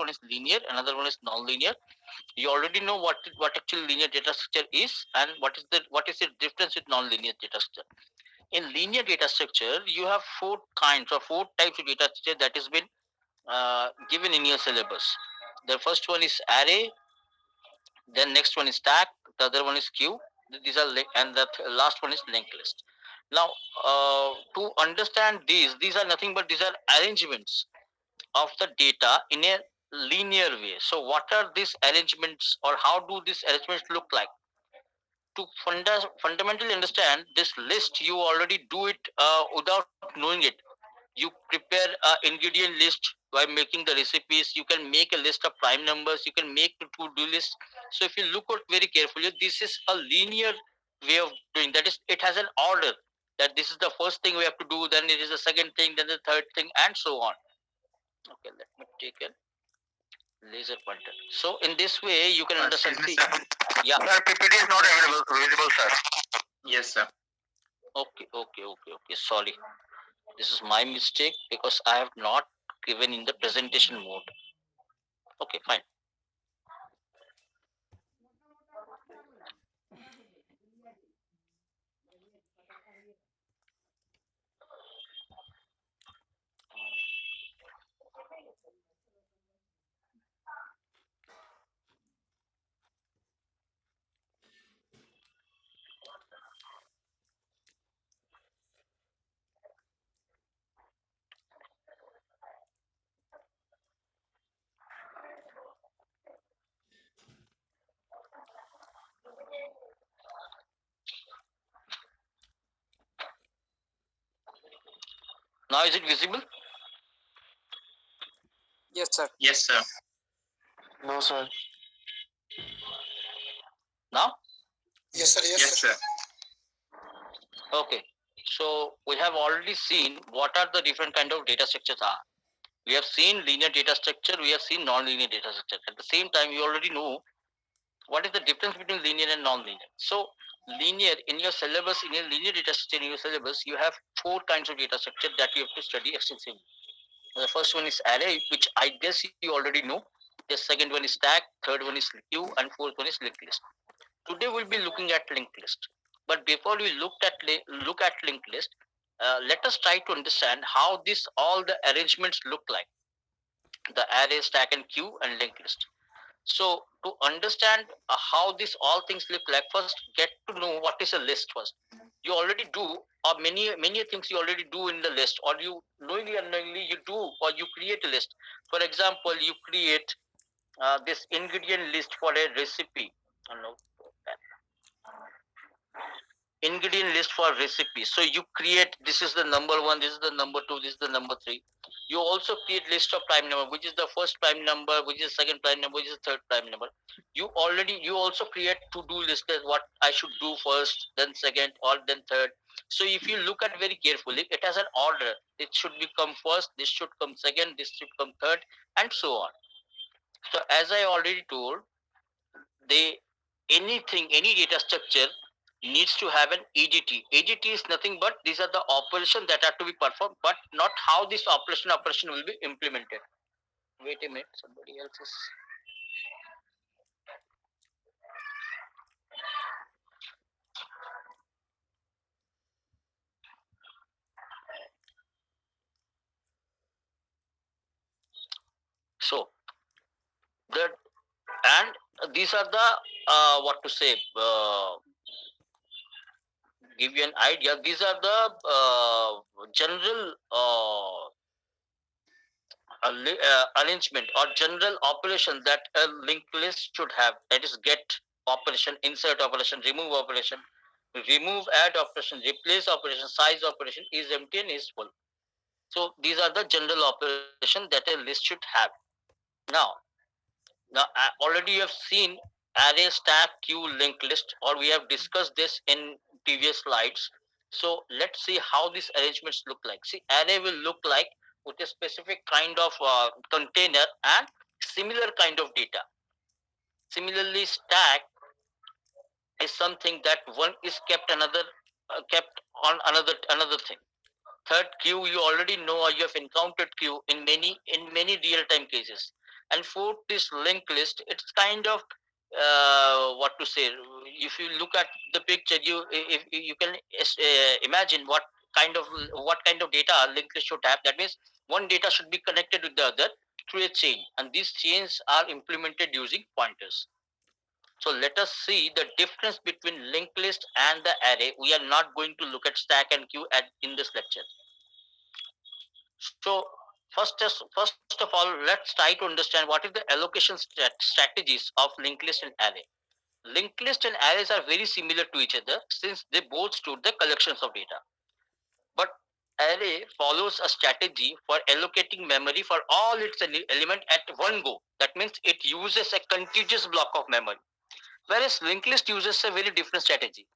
one is linear, another one is non-linear. You already know what actually linear data structure is, and what is the difference with non-linear data structure. In linear data structure, you have four kinds or four types of data structure that has been given in your syllabus. The first one is array, then next one is stack, the other one is queue. These are and the last one is linked list. Now, to understand these are nothing but these are arrangements of the data in a linear way. So, what are these arrangements, or how do these arrangements look like? To fundamentally understand this list, you already do it without knowing it. You prepare an ingredient list by making the recipes. You can make a list of prime numbers. You can make the to-do list. So if you look at very carefully, this is a linear way of doing. That is, it has an order. That this is the first thing we have to do. Then it is the second thing. Then the third thing, and so on. Okay, let me take a laser pointer. So in this way, you can understand. Excuse me, sir. Yeah. Sir, PPT is not visible, sir. Yes, sir. Okay. Sorry. This is my mistake because I have not given in the presentation mode. Okay, fine. Now is it visible? Yes, sir. Yes, sir. No, sir. Now? Yes, sir. Yes, sir. Okay. So we have already seen what are the different kind of data structures are. We have seen linear data structure, we have seen non-linear data structure. At the same time, you already know what is the difference between linear and non-linear. So linear in your syllabus, in your linear data structure in your syllabus, you have four kinds of data structure that you have to study extensively. The first one is array, which I guess you already know. The second one is stack, third one is queue, and fourth one is linked list. Today we'll be looking at linked list. But before we look at linked list, let us try to understand how this all the arrangements look like: the array, stack, and queue, and linked list. So to understand how these all things look like, first get to know what is a list first. You already do, or many things you already do in the list, or you knowingly unknowingly you do, or you create a list. For example, you create this ingredient list for a recipe. No, ingredient list for recipe. So you create, this is the number one, this is the number two, this is the number three. You also create list of prime number, which is the first prime number, which is second prime number, which is the third prime number. You also create to do list that what I should do first, then second, or then third. So if you look at very carefully, it has an order. It should become first, this should come second, this should come third, and so on. So as I already told, they any data structure needs to have an ADT. ADT is nothing but these are the operations that are to be performed, but not how this operation will be implemented. Wait a minute, somebody else is. So the and these are the what to say. Give you an idea. These are the general arrangement or general operation that a linked list should have. That is get operation, insert operation, remove add operation, replace operation, size operation, is empty and is full. So these are the general operation that a list should have. Now, already you have seen array, stack, queue, linked list, or we have discussed this in previous slides. So let's see how these arrangements look like. See, array will look like with a specific kind of container and similar kind of data. Similarly, stack is something that one is kept on another thing. Third, queue, you already know, or you have encountered queue in many real time cases. And fourth is linked list. It's kind of what to say. If you look at the picture, if you can imagine what kind of data a linked list should have. That means one data should be connected with the other through a chain, and these chains are implemented using pointers. So let us see the difference between linked list and the array. We are not going to look at stack and queue in this lecture. So first of all, let's try to understand what is the allocation strategies of linked list and array. Linked list and arrays are very similar to each other since they both store the collections of data. But array follows a strategy for allocating memory for all its element at one go. That means it uses a contiguous block of memory. Whereas linked list uses a very different strategy.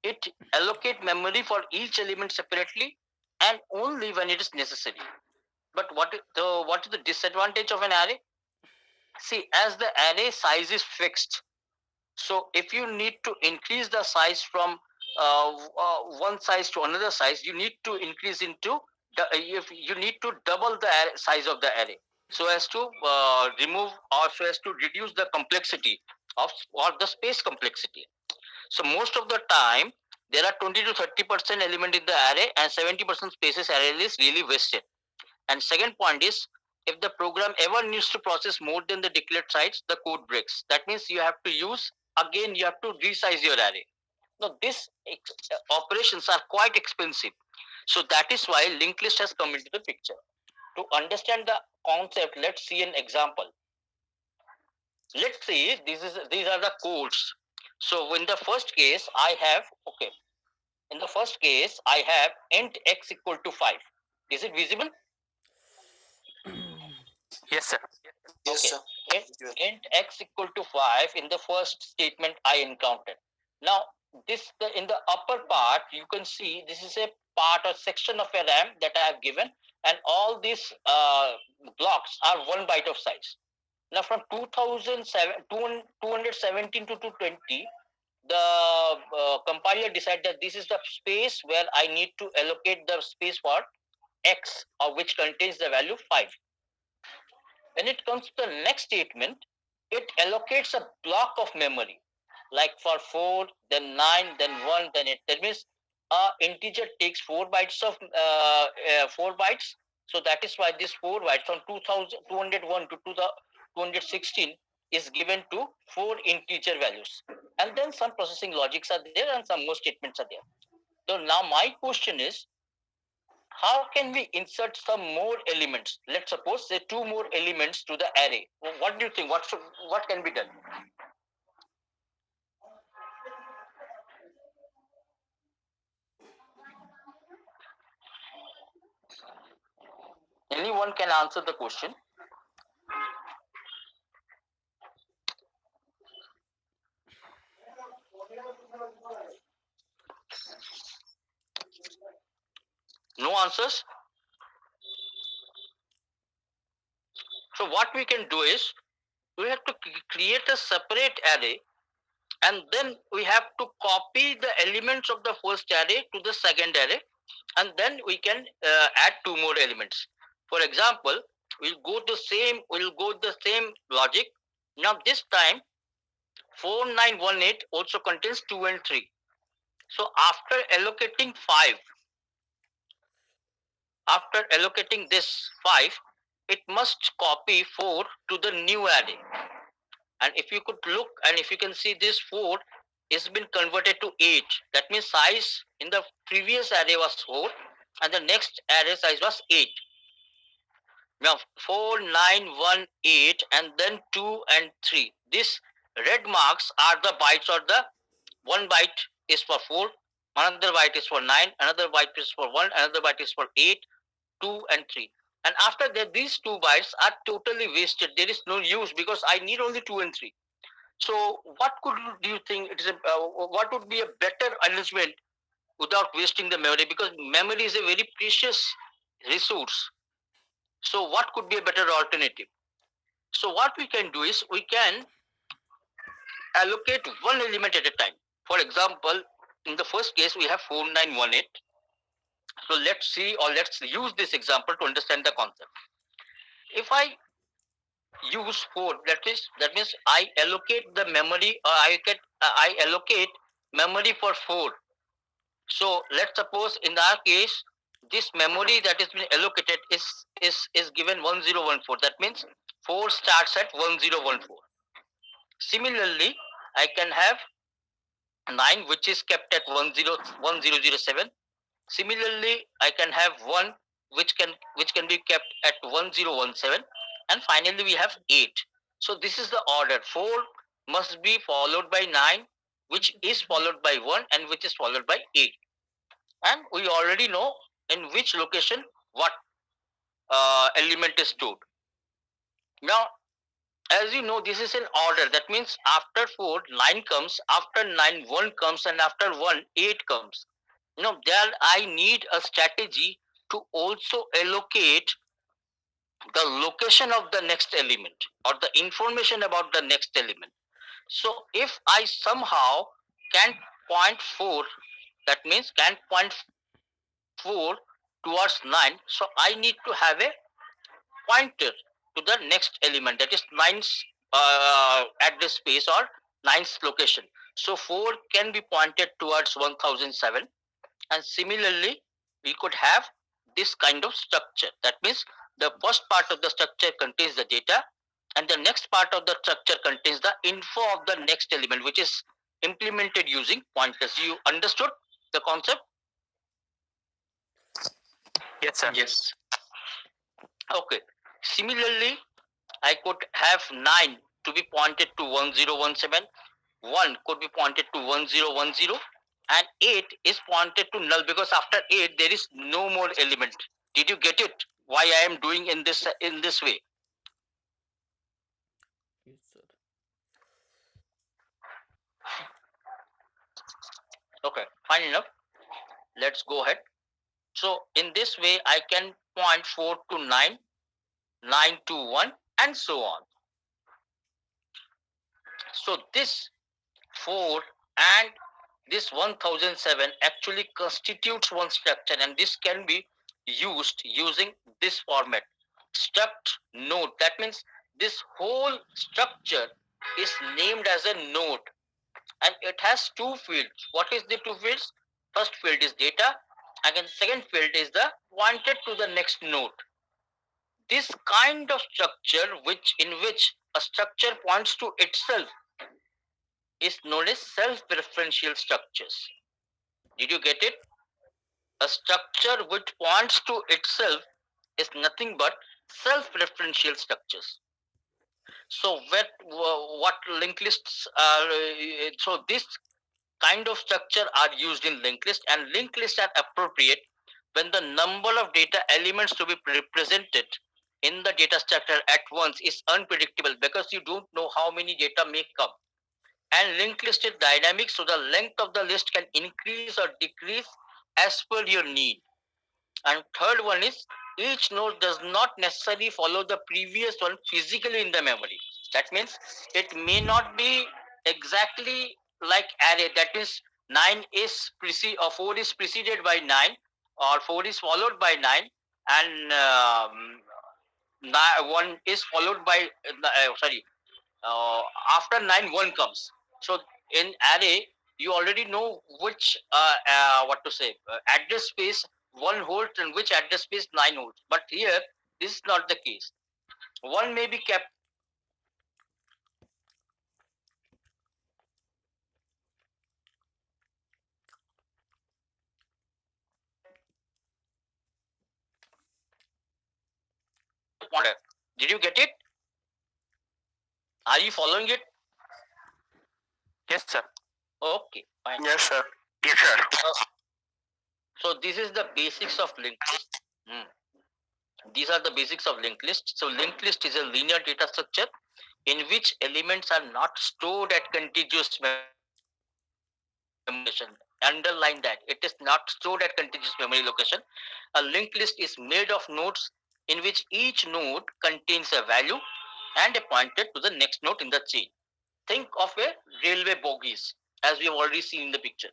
It allocates memory for each element separately and only when it is necessary. But what is the disadvantage of an array? See, as the array size is fixed, so if you need to increase the size from one size to another size, you need to increase into if you need to double the size of the array so as to remove or so as to reduce the complexity of or the space complexity. So most of the time there are 20 to 30% element in the array and 70% spaces array is really wasted. And second point is, if the program ever needs to process more than the declared size, the code breaks. That means you have to you have to resize your array. Now, these operations are quite expensive. So that is why linked list has come into the picture. To understand the concept, let's see an example. Let's see, these are the codes. So in the first case, in the first case, I have int x equal to 5. Is it visible? Yes, sir. Yes, Okay. sir. Int x equal to 5 in the first statement I encountered. Now, in the upper part, you can see this is a part or section of a RAM that I have given, and all these blocks are 1 byte of size. Now, from 217 to 220, the compiler decided that this is the space where I need to allocate the space for x, or which contains the value 5. When it comes to the next statement, it allocates a block of memory, like for 4, then 9, then 1, then 8. That means integer takes 4 bytes of 4 bytes. So that is why this 4 bytes from 2201 to 216 is given to 4 integer values. And then some processing logics are there and some more statements are there. So now my question is, how can we insert some more elements? Let's suppose say 2 more elements to the array. What do you think? What can be done? Anyone can answer the question. No answers? So what we can do is, we have to create a separate array, and then we have to copy the elements of the first array to the second array, and then we can add 2 more elements. For example, we'll go the same logic. Now this time 4918 also contains 2 and 3. So after allocating this 5, it must copy 4 to the new array. And if you could look and if you can see, this 4 is been converted to 8. That means size in the previous array was 4 and the next array size was 8. Now 4, 9, 1, 8 and then 2 and 3. This red marks are the bytes, or the 1 byte is for 4, another byte is for 9, another byte is for 1, another byte is for 8, 2 and 3. And after that, these 2 bytes are totally wasted. There is no use because I need only 2 and 3. So do you think what would be a better arrangement without wasting the memory? Because memory is a very precious resource. So what could be a better alternative? So what we can do is, we can allocate one element at a time. For example, in the first case, we have 4918. So let's use this example to understand the concept. If I use 4. That means I allocate the memory, or I allocate memory for 4. So let's suppose in our case, this memory that is been allocated is given 1014. That means 4 starts at 1014. Similarly, I can have 9 which is kept at 1007. Similarly, I can have 1 which can be kept at 1017, and finally we have 8. So this is the order. 4 must be followed by 9, which is followed by 1, and which is followed by 8. And we already know in which location what element is stored. Now, as you know, this is an order. That means after 4, 9 comes, after 9, 1 comes, and after 1, 8 comes. There I need a strategy to also allocate the location of the next element or the information about the next element. So if I somehow can point 4, that means can point 4 towards 9, so I need to have a pointer to the next element, that is 9's address space or 9's location. So 4 can be pointed towards 1007, and similarly we could have this kind of structure. That means the first part of the structure contains the data, and the next part of the structure contains the info of the next element, which is implemented using pointers. You understood the concept? Yes, sir. Yes. Okay. Similarly, I could have 9 to be pointed to 1017, 1 could be pointed to 1010, and 8 is pointed to null, because after 8 there is no more element. Did you get it? Why I am doing in this way? Yes, sir. Okay, fine enough. Let's go ahead. So in this way, I can point 4 to 9, 9 to 1, and so on. So this 4 and this 1007 actually constitutes one structure, and this can be used using this format, struct node. That means this whole structure is named as a node, and it has 2 fields. What is the 2 fields? First field is data, and then second field is the pointed to the next node. This kind of structure in which a structure points to itself is known as self-referential structures. Did you get it? A structure which points to itself is nothing but self-referential structures. So what linked lists are? So this kind of structure are used in linked list, and linked lists are appropriate when the number of data elements to be represented in the data structure at once is unpredictable, because you don't know how many data may come. And linked list is dynamic, so the length of the list can increase or decrease as per your need. And third one is, each node does not necessarily follow the previous one physically in the memory. That means it may not be exactly like array. That means 4 is preceded by 9, or 4 is followed by 9, and 1 is followed by after 9 1 comes. So in array you already know which address space 1 holds and which address space 9 holds, but here this is not the case. 1 may be kept pointer. Did you get it? Are you following it? Yes, sir. Okay, fine. Yes, sir. Yes, sir. So this is the basics of linked list. These are the basics of linked list. So linked list is a linear data structure in which elements are not stored at contiguous memory location. Underline that. It is not stored at contiguous memory location. A linked list is made of nodes in which each node contains a value and a pointer to the next node in the chain. Think of a railway bogies, as we have already seen in the picture.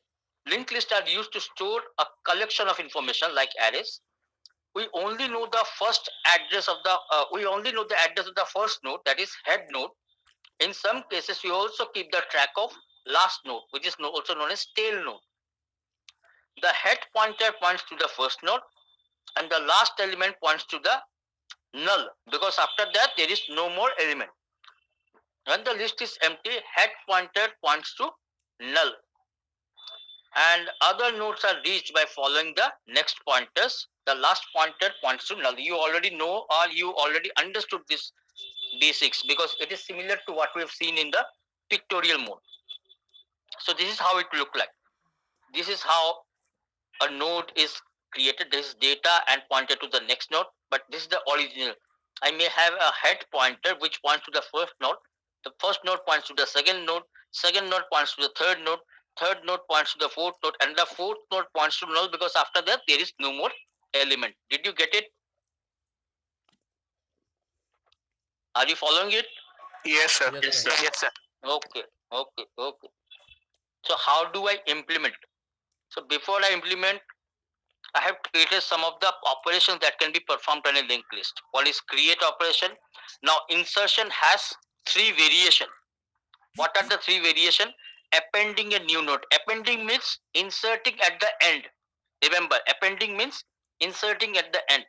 Linked lists are used to store a collection of information like arrays. we only know the first address of the first node, that is head node. In some cases, we also keep the track of last node, which is also known as tail node. The head pointer points to the first node, and the last element points to the null, because after that there is no more element. When the list is empty, head pointer points to null, and other nodes are reached by following the next pointers. The last pointer points to null. You already know, or you already understood this basics, because it is similar to what we have seen in the pictorial mode. So this is how it look like. This is how a node is created. This is data and pointed to the next node, but this is the original. I may have a head pointer which points to the first node. The first node points to the second node points to the third node points to the fourth node, and the fourth node points to null, because after that there is no more element. Did you get it? Are you following it? Yes, sir. Yes, sir. Yes, sir. Okay. So how do I implement? So before I implement, I have created some of the operations that can be performed on a linked list. One is create operation. Now insertion has three variation. What are the three variation? Appending a new node. Appending means inserting at the end. Remember, appending means inserting at the end.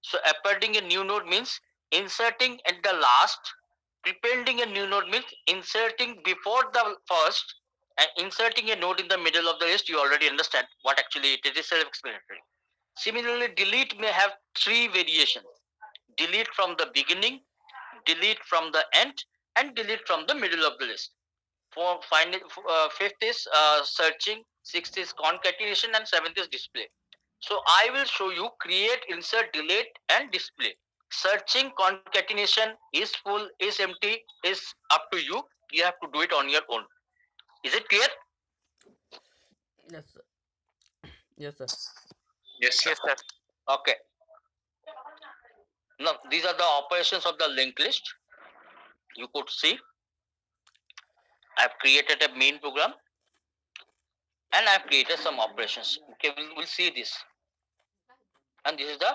So appending a new node means inserting at the last. Appending a new node means inserting before the first, and inserting a node in the middle of the list. You already understand what actually it is. It is self-explanatory. Similarly, delete may have three variations: delete from the beginning, delete from the end, and delete from the middle of the list. Fifth is searching, sixth is concatenation, and seventh is display. So I will show you create, insert, delete, and display. Searching, concatenation, is full, is empty, is up to you. You have to do it on your own. Is it clear? Yes, sir. Yes, sir. Yes, sir. Okay. Now these are the operations of the linked list. You could see I've created a main program and I've created some operations. Okay, we'll see this. And this is the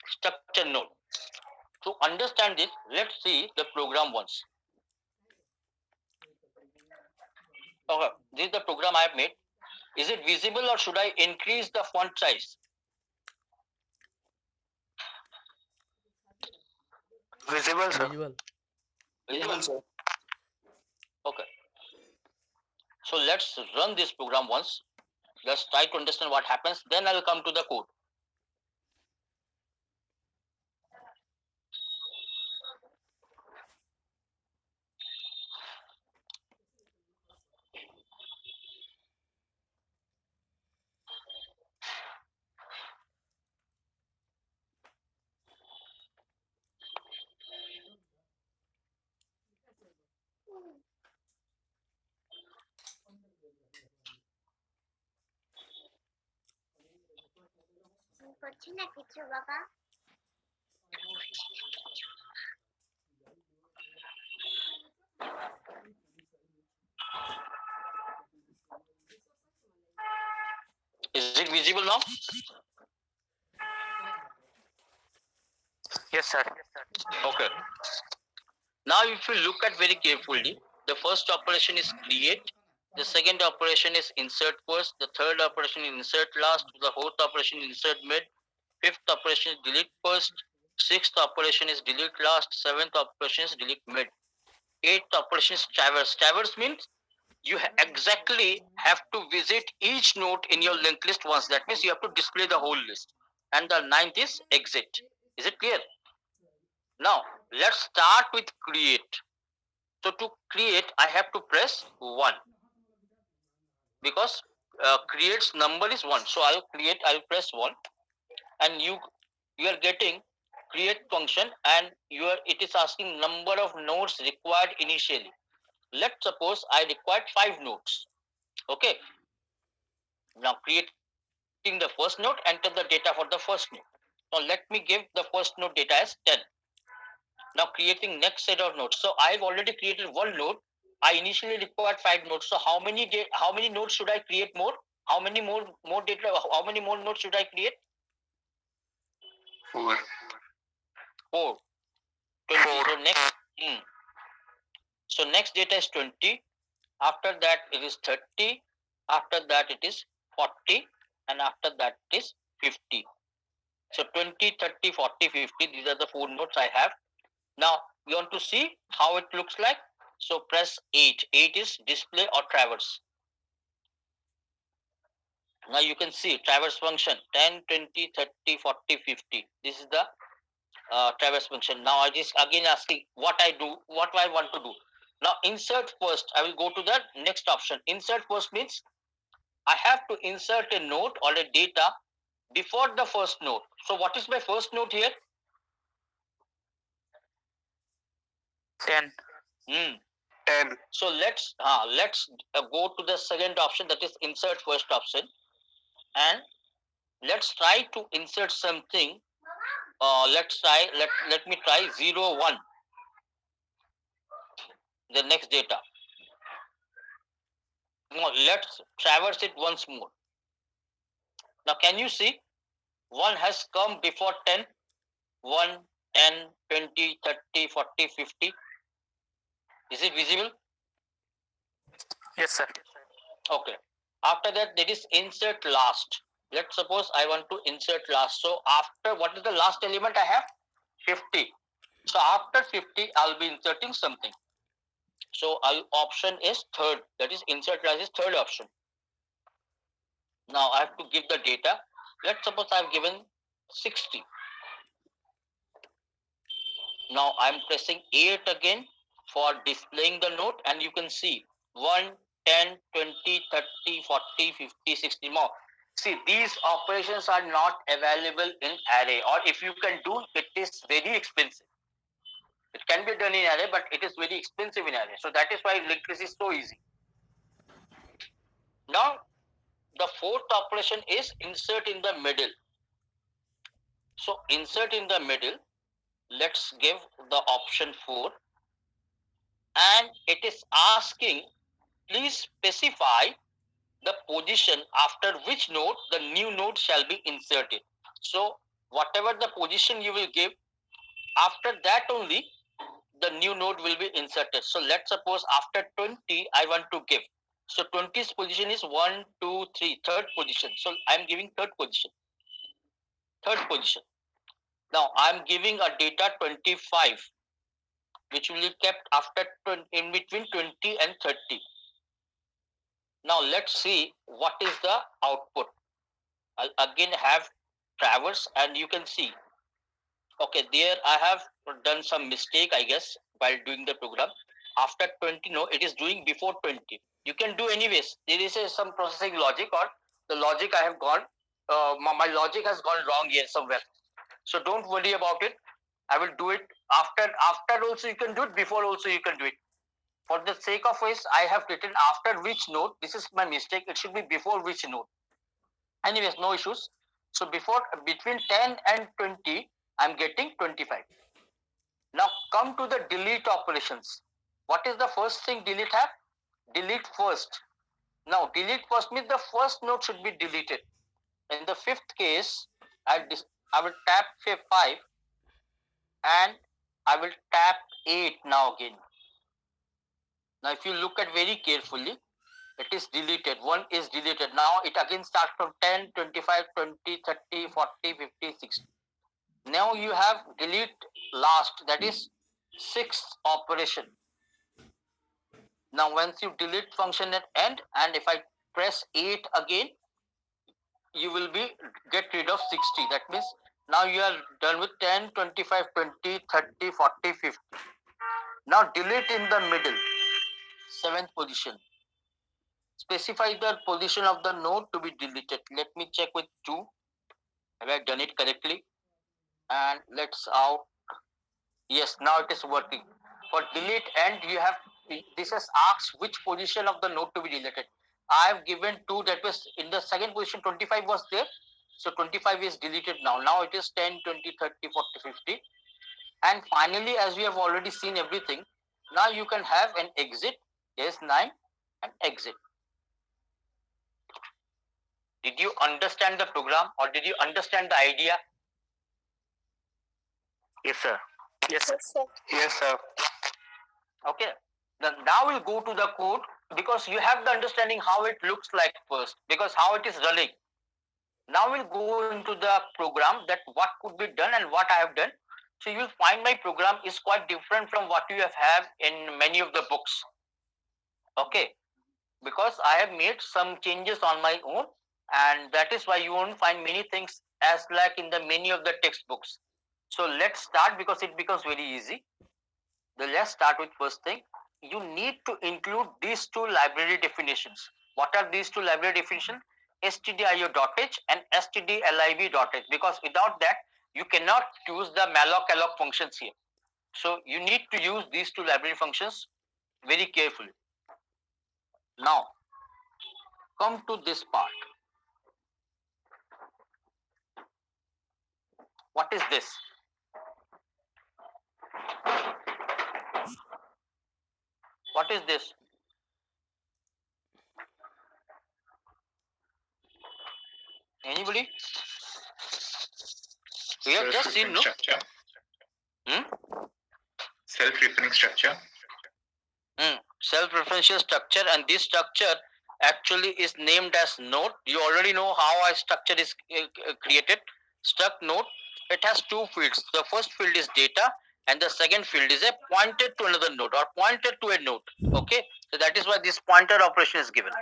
structure node. To understand this, let's see the program once. Okay, this is the program I have made. Is it visible, or should I increase the font size? Visible, sir. Visual. Visible, sir. Okay. So let's run this program once. Let's try to understand what happens. Then I will come to the code. Is it visible now? Yes, sir. Okay. Now if you look at very carefully, the first operation is create, the second operation is insert first, the third operation is insert last, the fourth operation is insert mid, fifth operation is delete first, sixth operation is delete last, seventh operation is delete mid, eighth operation is traverse. Traverse means you exactly have to visit each node in your linked list once. That means you have to display the whole list. And the ninth is exit. Is it clear? Now let's start with create. So to create, I have to press 1, because create's number is 1. So I'll press 1, and you are getting create function, and it is asking number of nodes required initially. Let's suppose I required 5 nodes. Okay. Now creating the first node, enter the data for the first node. Now let me give the first node data as 10. Now creating next set of nodes. So I've already created one node. I initially required 5 nodes. So how many nodes should I create more? How many more nodes should I create? 4. 4. 20. Four. So next, so next data is 20. After that it is 30. After that it is 40. And after that it is 50. So 20, 30, 40, 50. These are the 4 nodes I have. Now we want to see how it looks like. So press 8. 8 is display or traverse. Now you can see traverse function 10, 20, 30, 40, 50. This is the traverse function. Now I just again asking what I do, what I want to do. Now insert first. I will go to the next option. Insert first means I have to insert a node or a data before the first node. So what is my first node here? 10. 10. So let's go to the second option, that is insert first option, and let's try to insert something. Let me try 0, 1, the next data. Now let's traverse it once more. Now can you see 1 has come before 10? 1, 10, 20, 30, 40, 50. Is it visible? Yes, sir. Okay. After that, there is insert last. Let's suppose I want to insert last. So after, what is the last element I have? 50. So after 50, I'll be inserting something. So option is third. That is insert last is third option. Now I have to give the data. Let's suppose I've given 60. Now I'm pressing 8 again for displaying the note, and you can see 1, 10, 20, 30, 40, 50, 60 more. See, these operations are not available in array, or if you can do, it is very expensive. It can be done in array, but it is very expensive in array. So that is why linked list is so easy. Now, the fourth operation is insert in the middle. So insert in the middle, let's give the option 4. And it is asking, please specify the position after which node the new node shall be inserted. So whatever the position you will give, after that only the new node will be inserted. So let's suppose after 20 I want to give. So 20's position is 1, 2, 3, third position. So I'm giving third position. Third position. Now I'm giving a data 25, which will be kept after in between 20 and 30. Now let's see what is the output. I'll again have traverse, and you can see, okay, there I have done some mistake, I guess, while doing the program. After 20, no, it is doing before 20. You can do anyways. There is some processing logic, or the logic I have gone, my logic has gone wrong here somewhere. So don't worry about it. I will do it after also you can do it, before also you can do it. For the sake of this, I have written after which node. This is my mistake. It should be before which node. Anyways, no issues. So between 10 and 20, I'm getting 25. Now come to the delete operations. What is the first thing delete have? Delete first. Now delete first means the first node should be deleted. In the fifth case, I will tap 5 and I will tap 8 now again. Now if you look at very carefully, it is deleted. 1 is deleted. Now it again starts from 10, 25, 20, 30, 40, 50, 60. Now you have delete last, that is sixth operation. Now once you delete function at end, and if I press 8 again, you will be get rid of 60. That means now you are done with 10, 25, 20, 30, 40, 50. Now delete in the middle, 7th position. Specify the position of the node to be deleted. Let me check with 2. Have I done it correctly? And let's out. Yes, now it is working. For delete end, you have, this has asked which position of the node to be deleted. I have given 2, that was in the second position, 25 was there. So 25 is deleted now. Now it is 10, 20, 30, 40, 50. And finally, as we have already seen everything, now you can have an exit, S9 and exit. Did you understand the program, or did you understand the idea? Yes, sir. Yes, sir. Yes, sir. Yes, sir. Okay. Then now we'll go to the code because you have the understanding how it looks like first, because how it is running. Now we'll go into the program that what could be done and what I have done. So you'll find my program is quite different from what you have in many of the books. Okay. Because I have made some changes on my own, and that is why you won't find many things as like in the many of the textbooks. So let's start because it becomes very easy. Let's start with first thing. You need to include these two library definitions. What are these two library definitions? stdio.h and stdlib.h, because without that you cannot use the malloc-alloc functions here. So you need to use these two library functions very carefully. Now come to this part. What is this? What is this? Anybody? We have just seen, no? Structure. Hmm? Self-referring structure. Self-referential structure, and this structure actually is named as node. You already know how a structure is created. Struct node. It has two fields. The first field is data, and the second field is a pointer to another node or pointer to a node. Okay, so that is why this pointer operation is given.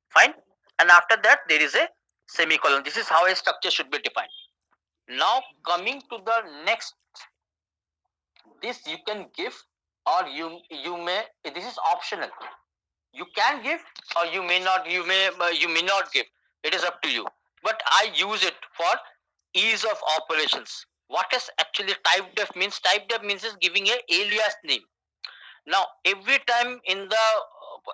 Fine. And after that there is a semicolon. This is how a structure should be defined. Now coming to the next, this you can give or you may, this is optional. You can give or you may not, you may not give. It is up to you. But I use it for ease of operations. What is actually type def means? Type def means is giving a alias name. Now every time in the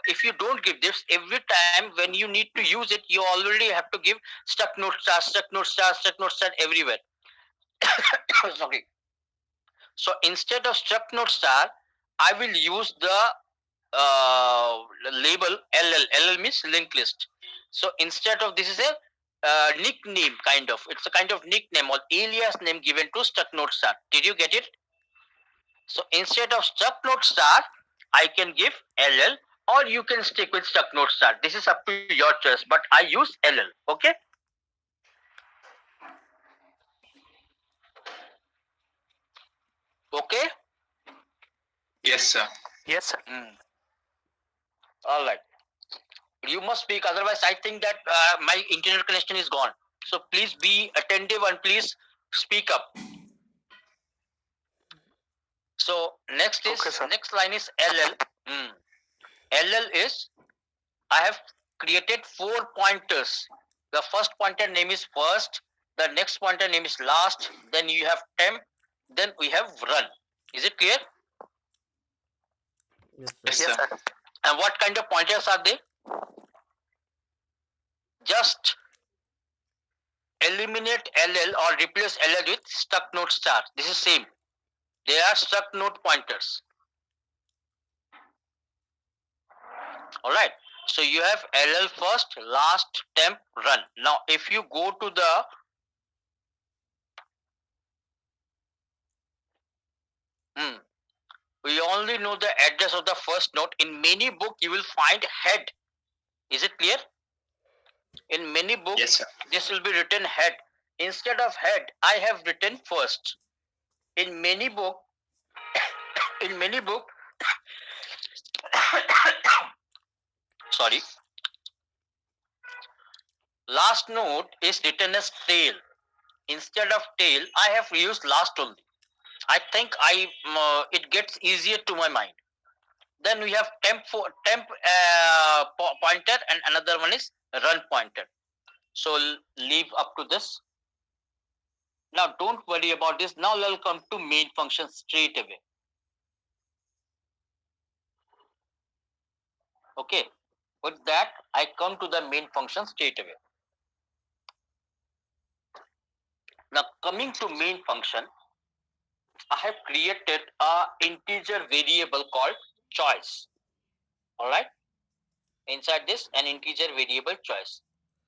if you don't give this, every time when you need to use it, you already have to give struct node star, struct node star, struct node star everywhere. Sorry. So instead of struct node star, I will use the label LL. LL means linked list. So instead of, this is a nickname kind of. It's a kind of nickname or alias name given to struct node star. Did you get it? So instead of struct node star, I can give LL, or you can stick with struct node star. This is up to your choice, but I use LL. Okay. Okay. Yes, sir. Yes, sir. All right. You must speak, otherwise I think that my internet connection is gone. So please be attentive and please speak up. So next is, Okay, sir. next line is LL. LL is, I have created 4 pointers. The first pointer name is first, the next pointer name is last, then you have temp, then we have run. Is it clear? Yes, sir. Yes, sir. And what kind of pointers are they? Just eliminate LL or replace LL with struct node star. This is same. They are struct node pointers. All right. So you have LL first, last, temp, run. Now, if you go to the we only know the address of the first node. In many book, you will find head. Is it clear? In many books, Yes, sir. this will be written head. Instead of head, I have written first. In many book, in many book, sorry, last node is written as tail. Instead of tail, I have used last only. I think it gets easier to my mind. Then we have temp pointer, and another one is run pointer. So leave up to this. Now don't worry about this. Now we'll come to main function straight away. Okay. With that, I come to the main function straight away. Now coming to main function, I have created a integer variable called choice. All right. Inside this, an integer variable choice,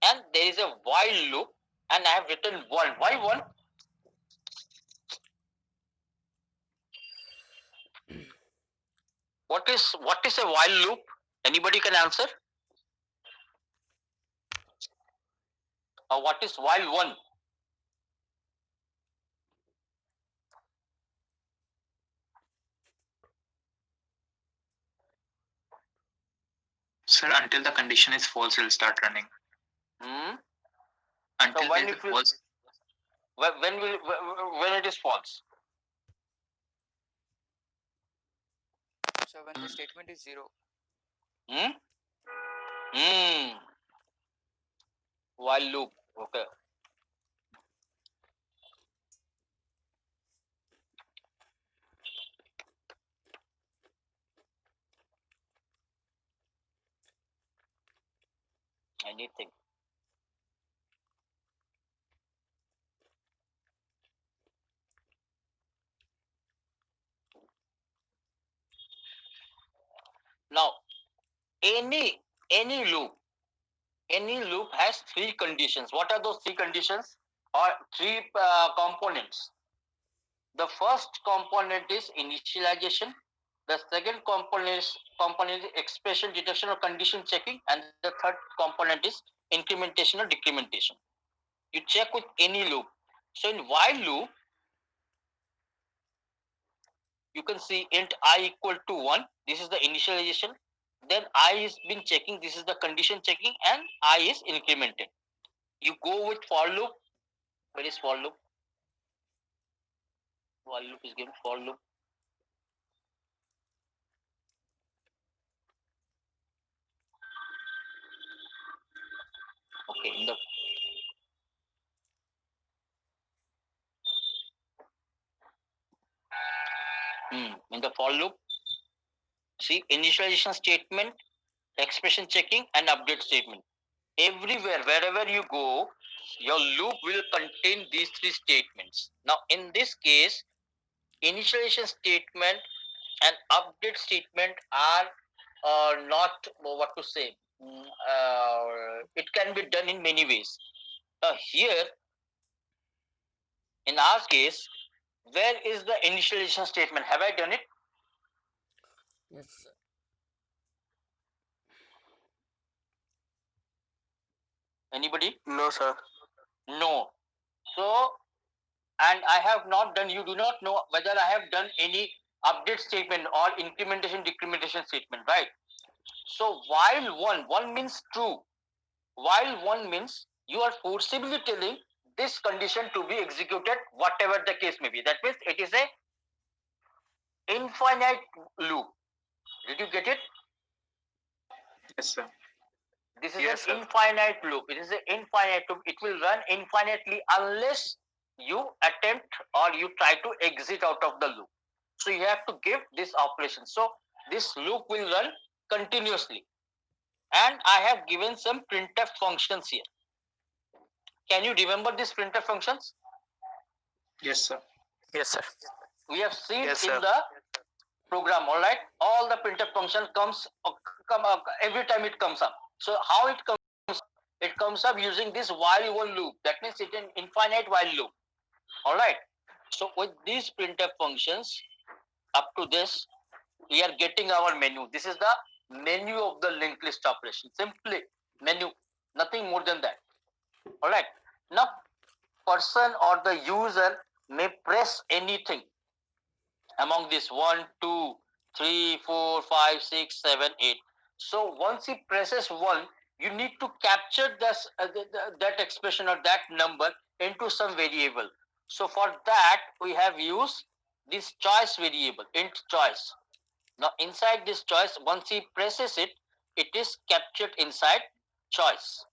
and there is a while loop, and I have written 1. Why 1? What is a while loop? Anybody can answer? Or what is while one? Sir, until the condition is false, it will start running. Until when it it will, false. when it is false? So when the statement is 0. While loop. Okay. Anything. Now, any loop has three conditions. What are those three conditions? Or three components. The first component is initialization. The second component is expression detection or condition checking, and the third component is incrementation or decrementation. You check with any loop. So in while loop, you can see int I equal to 1. This is the initialization. Then I is been checking. This is the condition checking, and I is incremented. You go with for loop. Where is for loop? While loop is given for loop. Okay, in the for loop, see initialization statement, expression checking, and update statement. Everywhere, wherever you go, your loop will contain these three statements. Now, in this case, initialization statement and update statement are not what to say. It can be done in many ways. Here, in our case, where is the initialization statement? Have I done it? Yes, sir. Anybody? No, sir. No. So, and I have not done, you do not know whether I have done any update statement or incrementation decrementation statement, right? So while one means true, while one means you are forcibly telling this condition to be executed, whatever the case may be. That means it is a infinite loop. Did you get it? Yes, sir. This is Yes, an sir. infinite loop. It is an infinite loop. It will run infinitely unless you attempt or you try to exit out of the loop. So you have to give this operation. So this loop will run continuously. And I have given some printf functions here. Can you remember these printf functions? Yes, sir. Yes, sir. We have seen Yes, in sir. the program, all right? All the printf function comes every time it comes up. So how it comes? It comes up using this while one loop. That means it's an infinite while loop. All right. So with these printf functions, up to this, we are getting our menu. This is the menu of the linked list operation. Simply menu, nothing more than that. All right. Now, person or the user may press anything among this 1, 2, 3, 4, 5, 6, 7, 8. So once he presses 1, you need to capture this, that expression or that number into some variable. So for that, we have used this choice variable, int choice. Now inside this choice, once he presses it, it is captured inside choice.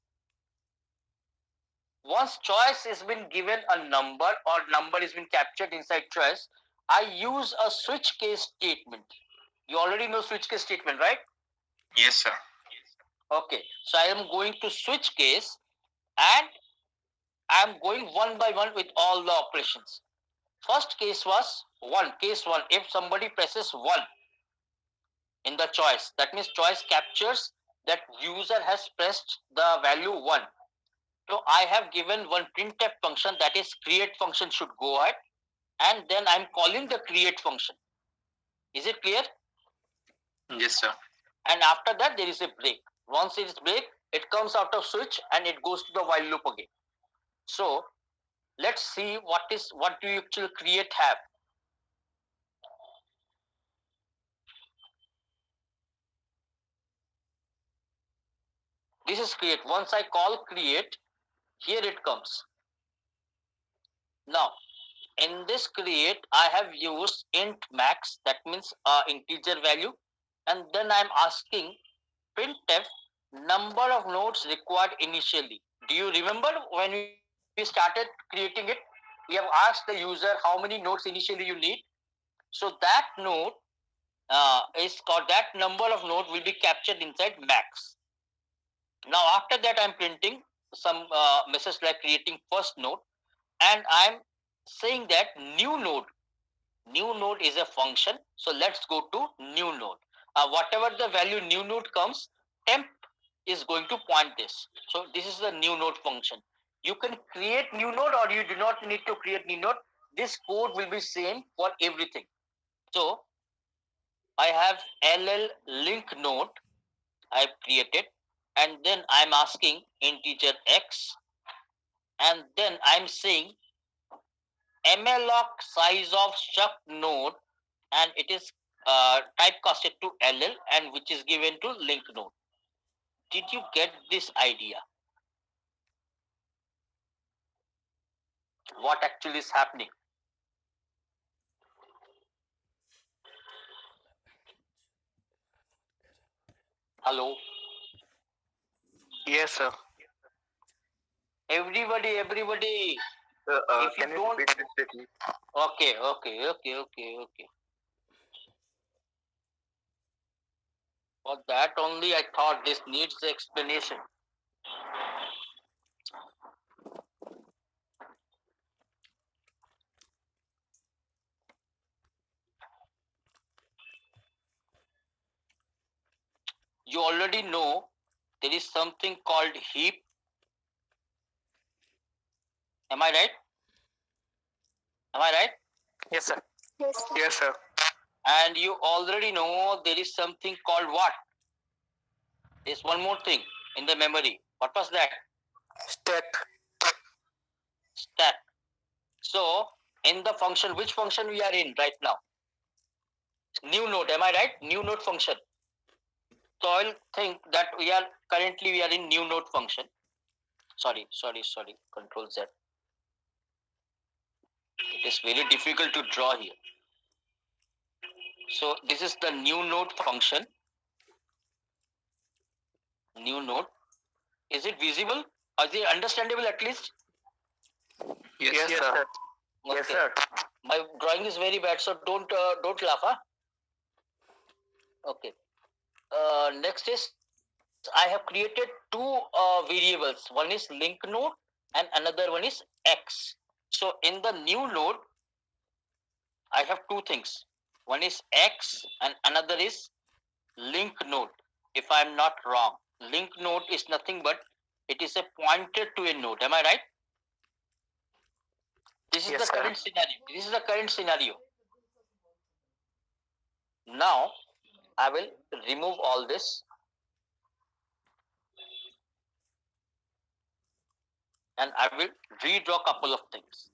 Once choice has been given a number or number has been captured inside choice, I use a switch case statement. You already know switch case statement, right? Yes, sir. Okay, so I am going to switch case and I am going one by one with all the operations. First case was 1, case 1. If somebody presses 1 in the choice, that means choice captures that user has pressed the value 1. So I have given one printf function, that is create function should go ahead, and then I'm calling the create function. Is it clear? Yes, sir. And after that there is a break. Once it is break, it comes out of switch and it goes to the while loop again. So let's see what do you actually create have. This is create. Once I call create, here it comes. Now in this create, I have used int max, that means integer value, and then I'm asking printf number of nodes required initially. Do you remember when we started creating it? We have asked the user how many nodes initially you need. So that node is called, that number of node will be captured inside max. Now after that I'm printing some message like creating first node, and I'm saying that new node is a function. So let's go to new node. Whatever the value new node comes, temp is going to point this. So this is the new node function. You can create new node or you do not need to create new node. This code will be same for everything. So I have ll link node I've created, and then I'm asking integer x, and then I'm saying malloc size of struct node, and it is typecasted to ll, and which is given to link node. Did you get this idea? What actually is happening? Hello? Yes, sir. Everybody. If you Can you don't, repeat this, please? okay. For that only I thought this needs the explanation. You already know there is something called heap. Am I right? Yes, sir. Yes, sir. Yes, sir. And you already know there is something called what? There's one more thing in the memory. What was that? Stack. Stack. So in the function, which function we are in right now? New node, am I right? New node function. So I'll think that we are in new node function. Sorry. Control Z. It is very difficult to draw here. So this is the new node function. New node. Is it visible? Or is it understandable at least? Yes, sir. Okay. Yes, sir. My drawing is very bad, so don't laugh, huh? Okay. Next is I have created two variables. One is link node and another one is x. So in the new node, I have two things. One is x and another is link node. If I am not wrong, link node is nothing but it is a pointer to a node. Am I right? This is Yes, the sir. current scenario. Now I will remove all this and I will redraw a couple of things.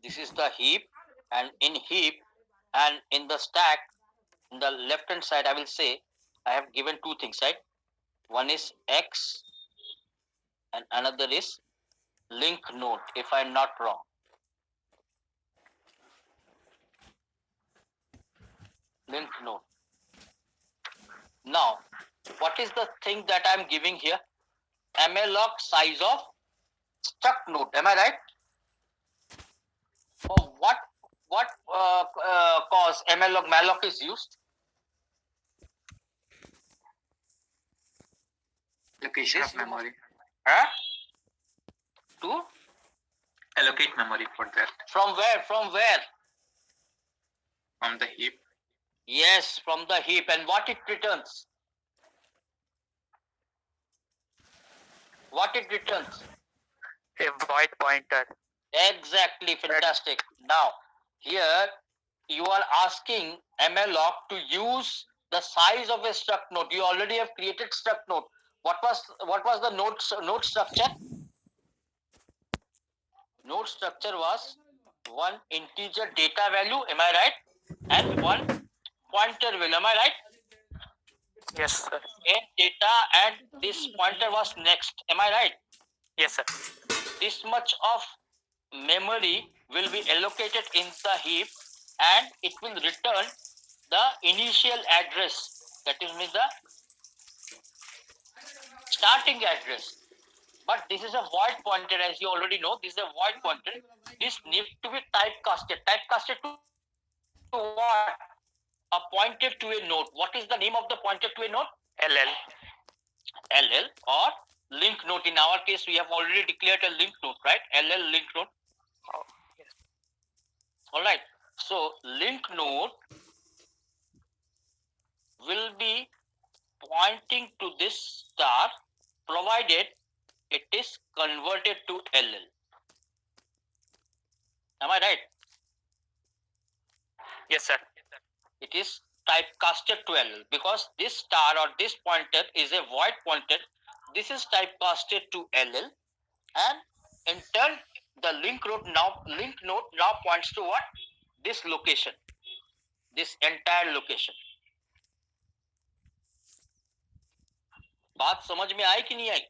This is the heap, and in heap and in the stack, in the left hand side, I will say I have given two things, right? One is x and another is link node, if I'm not wrong. Link node. Now, what is the thing that I'm giving here? malloc size of struct node. Am I right? For what cause malloc is used? Location This of memory. Huh? To Allocate memory for that from where? from the heap. Yes, from the heap. And what it returns? What it returns? A void pointer. Exactly, fantastic. Now, here you are asking MLOC to use the size of a struct node. You already have created struct node. What was the node structure? Node structure was one integer data value, am I right? And one pointer value, am I right? Yes, sir. And data and this pointer was next, am I right? Yes, sir. This much of memory will be allocated in the heap and it will return the initial address, that is means the starting address. But this is a void pointer, as you already know. This is a void pointer. This needs to be typecasted. Typecasted to what? A pointer to a node. What is the name of the pointer to a node? LL. LL or link node. In our case, we have already declared a link node, right? LL link node. Oh, yes. All right. So link node will be pointing to this star provided it is converted to LL. Am I right? Yes, sir. It is typecasted to LL because this star or this pointer is a void pointer. This is typecasted to LL, and in turn the link node now points to what? This location, this entire location. बात समझ में आई कि नहीं आई?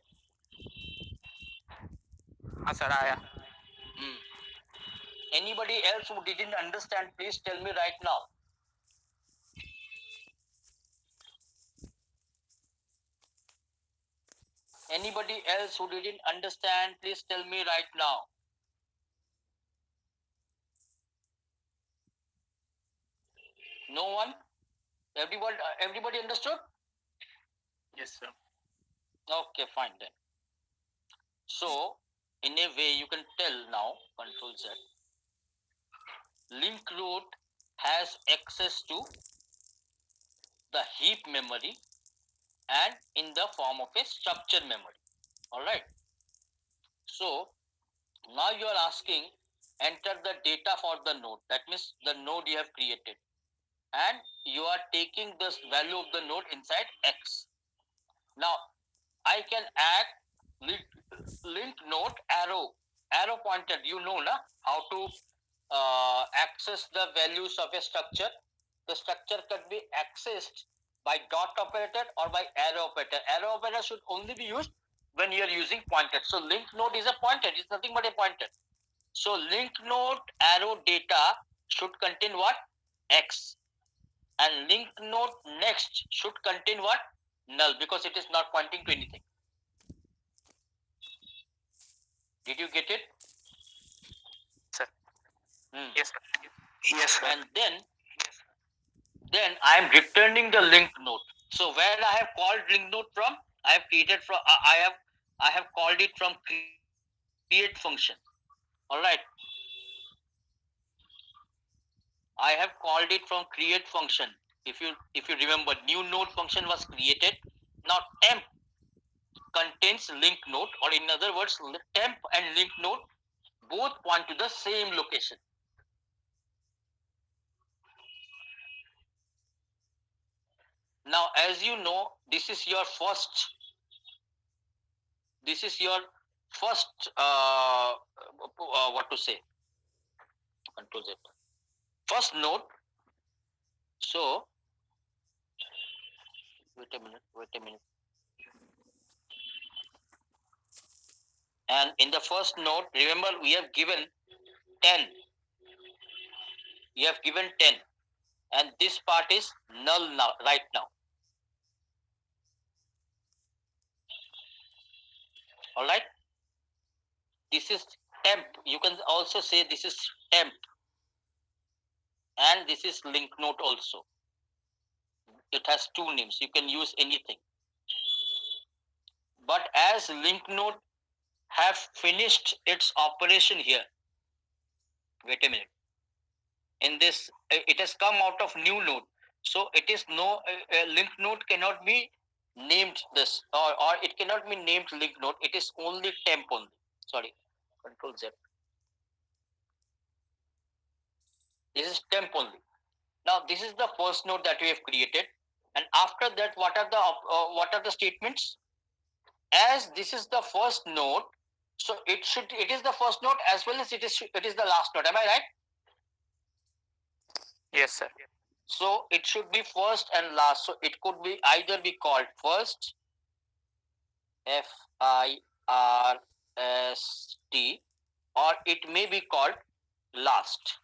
हाँ sir आया. Anybody else who didn't understand, please tell me right now. Anybody else who didn't understand, please tell me right now. No one? Everybody understood? Yes, sir. Okay, fine then. So, in a way, you can tell now, Control Z. Link node has access to the heap memory and in the form of a structure memory. Alright. So, now you are asking, enter the data for the node. That means the node you have created. And you are taking this value of the node inside X. Now, I can add link node arrow pointer. You know na, how to access the values of a structure. The structure can be accessed by dot operator or by arrow operator. Arrow operator should only be used when you are using pointer. So link node is a pointer. It's nothing but a pointer. So link node arrow data should contain what? X. And link node next should contain what? Null, because it is not pointing to anything. Did you get it? Sir. Yes, sir. Yes, sir. And then I am returning the link node. So where I have called link node from, I have created from I have called it from create function. All right. I have called it from create function. If you remember, new node function was created. Now temp contains link node, or in other words, temp and link node both point to the same location. Now, as you know, this is your first what to say, Control Z, first node. So wait a minute. And in the first node, remember, we have given 10. We have given 10, and this part is null now, right now. All right. This is temp. You can also say this is temp, and this is link node also. It has two names. You can use anything. But as link node have finished its operation here, wait a minute. In this, it has come out of new node. So it is no link node cannot be named this, or it cannot be named link node. It is only temp only. Sorry, Control Z. This is temp only. Now this is the first node that we have created, and after that, what are the statements? As this is the first node, so it is the first node as well as it is the last node. Am I right? Yes, sir. So it should be first and last. So it could be either be called first, FIRST, or it may be called last.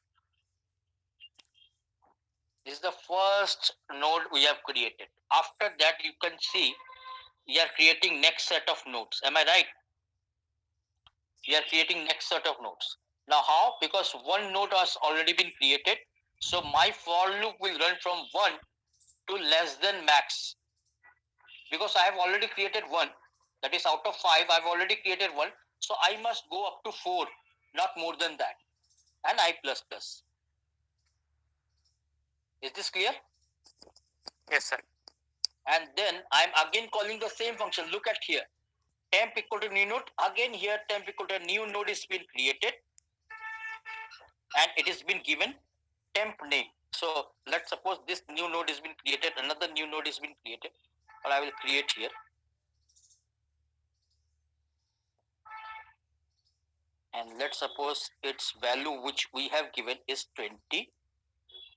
This is the first node we have created. After that, you can see we are creating next set of nodes. Am I right? We are creating next set of nodes. Now how? Because one node has already been created. So my for loop will run from 1 to less than max. Because I have already created 1. That is out of 5, I have already created 1. So I must go up to 4, not more than that. And I plus plus. Is this clear? Yes, sir. And then I'm again calling the same function. Look at here. Temp equal to new node. Again here temp equal to new node is been created. And it has been given temp name. So let's suppose this new node has been created. Another new node has been created. Or I will create here. And let's suppose its value which we have given is 20.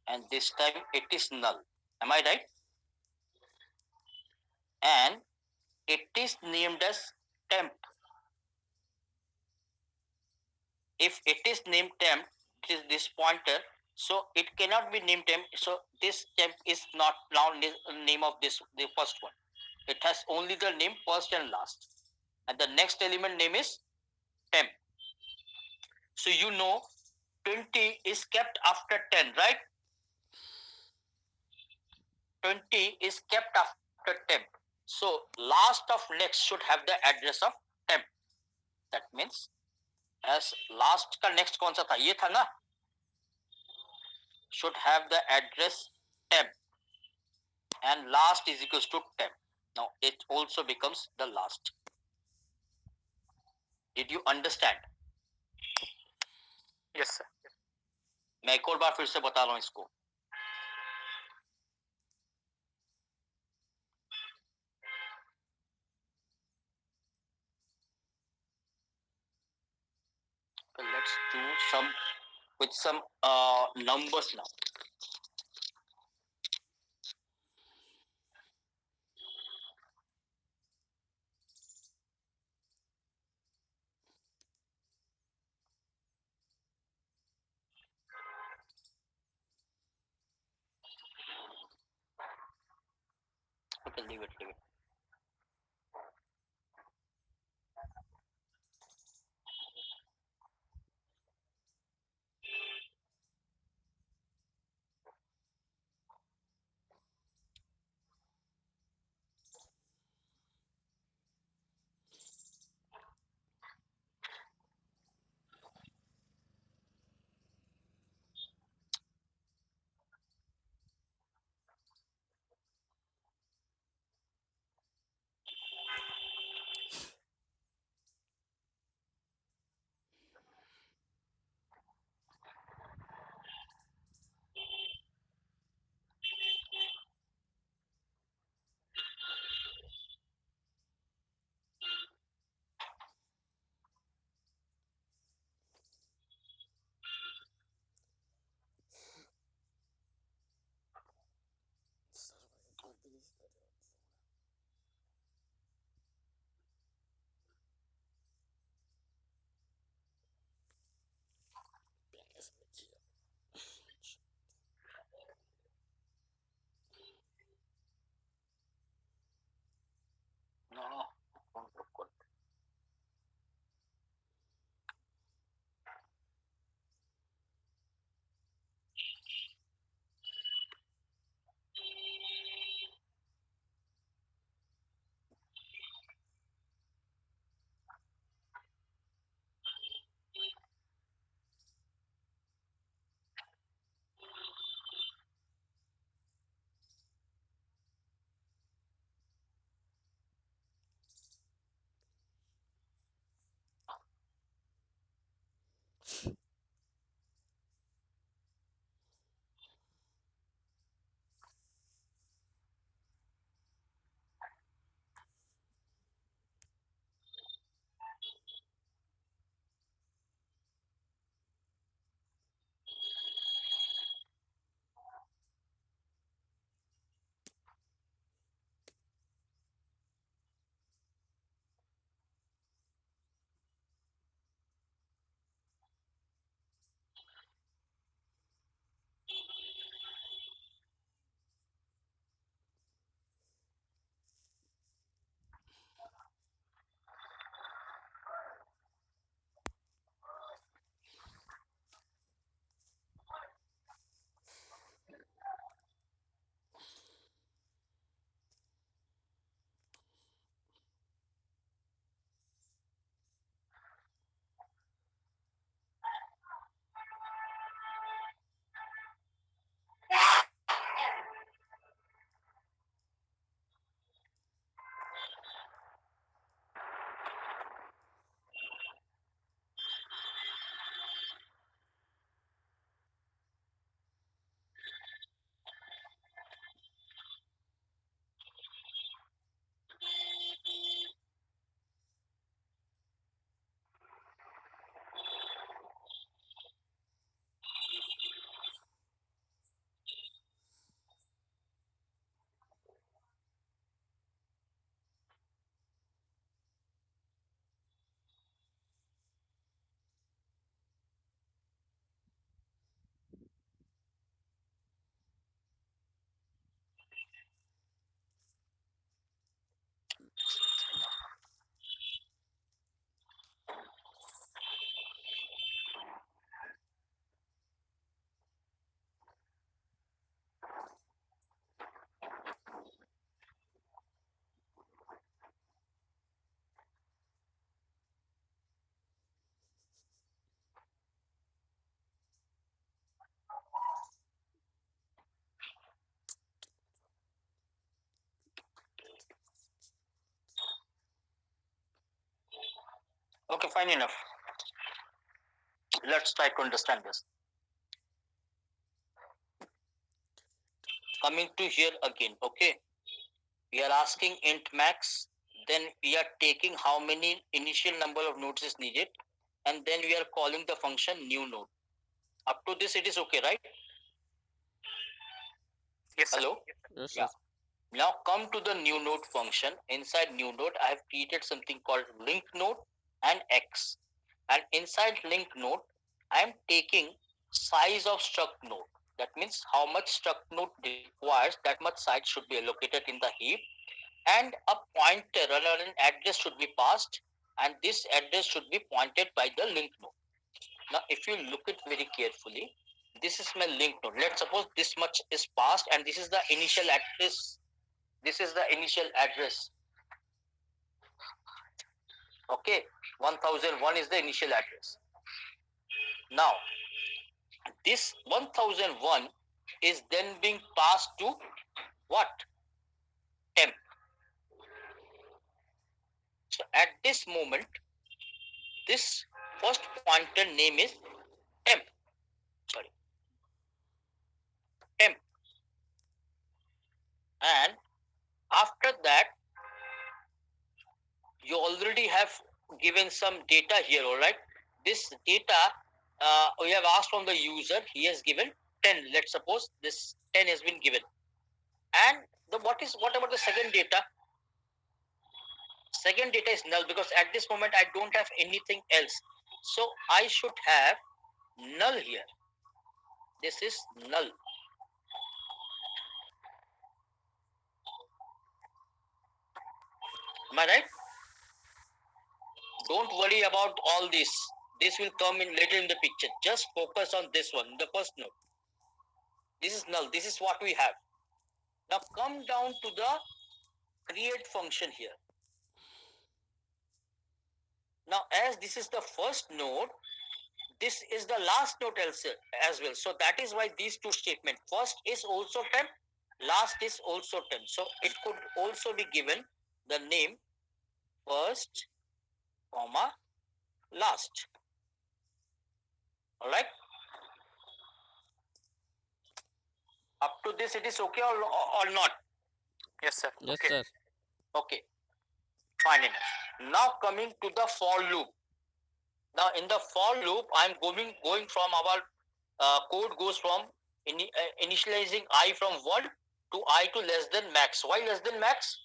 And this time it is null. Am I right? And it is named as temp. If it is named temp, it is this pointer, so it cannot be named temp. So this temp is not now name of the first one. It has only the name first and last, and the next element name is temp. So you know 20 is kept after 10, right? 20 is kept after temp. So last of next should have the address of temp. That means as last का next कौन सा था? ये था ना? Should have the address temp, and last is equals to temp. Now it also becomes the last. Did you understand? Yes, sir. मैं एक और बार फिर से बता रहा हूं इसको. Let's do some with some numbers now. Okay, leave it. fine enough. Let's try to understand this. Coming to here again, okay. We are asking int max, then we are taking how many initial number of nodes is needed, and then we are calling the function new node. Up to this, it is okay, right? Yes, sir. Hello? Yes, Yeah. sir. Now come to the new node function. Inside new node, I have created something called link node and X. And inside link node, I am taking size of struct node. That means how much struct node requires, that much size should be allocated in the heap. And a pointer or an address should be passed. And this address should be pointed by the link node. Now, if you look it very carefully, this is my link node. Let's suppose this much is passed and this is the initial address. This is the initial address. Okay, 1001 is the initial address. Now, this 1001 is then being passed to what? Temp. So at this moment, this first pointer name is temp. Sorry, temp. And after that, you already have given some data here, all right? This data we have asked from the user. He has given 10. Let's suppose this 10 has been given. And what about the second data? Second data is null because at this moment I don't have anything else. So I should have null here. This is null. Am I right? Don't worry about all this. This will come in later in the picture. Just focus on this one, the first node. This is null. This is what we have. Now come down to the create function here. Now as this is the first node, this is the last node as well. So that is why these two statements, first is also temp, last is also temp. So it could also be given the name first, comma, last. All right. Up to this, it is okay or not? Yes, sir. Yes, Okay. sir. Okay. Fine enough. Now coming to the for loop. Now in the for loop, I'm going from our code goes from initializing I from 1 to I to less than max. Why less than max?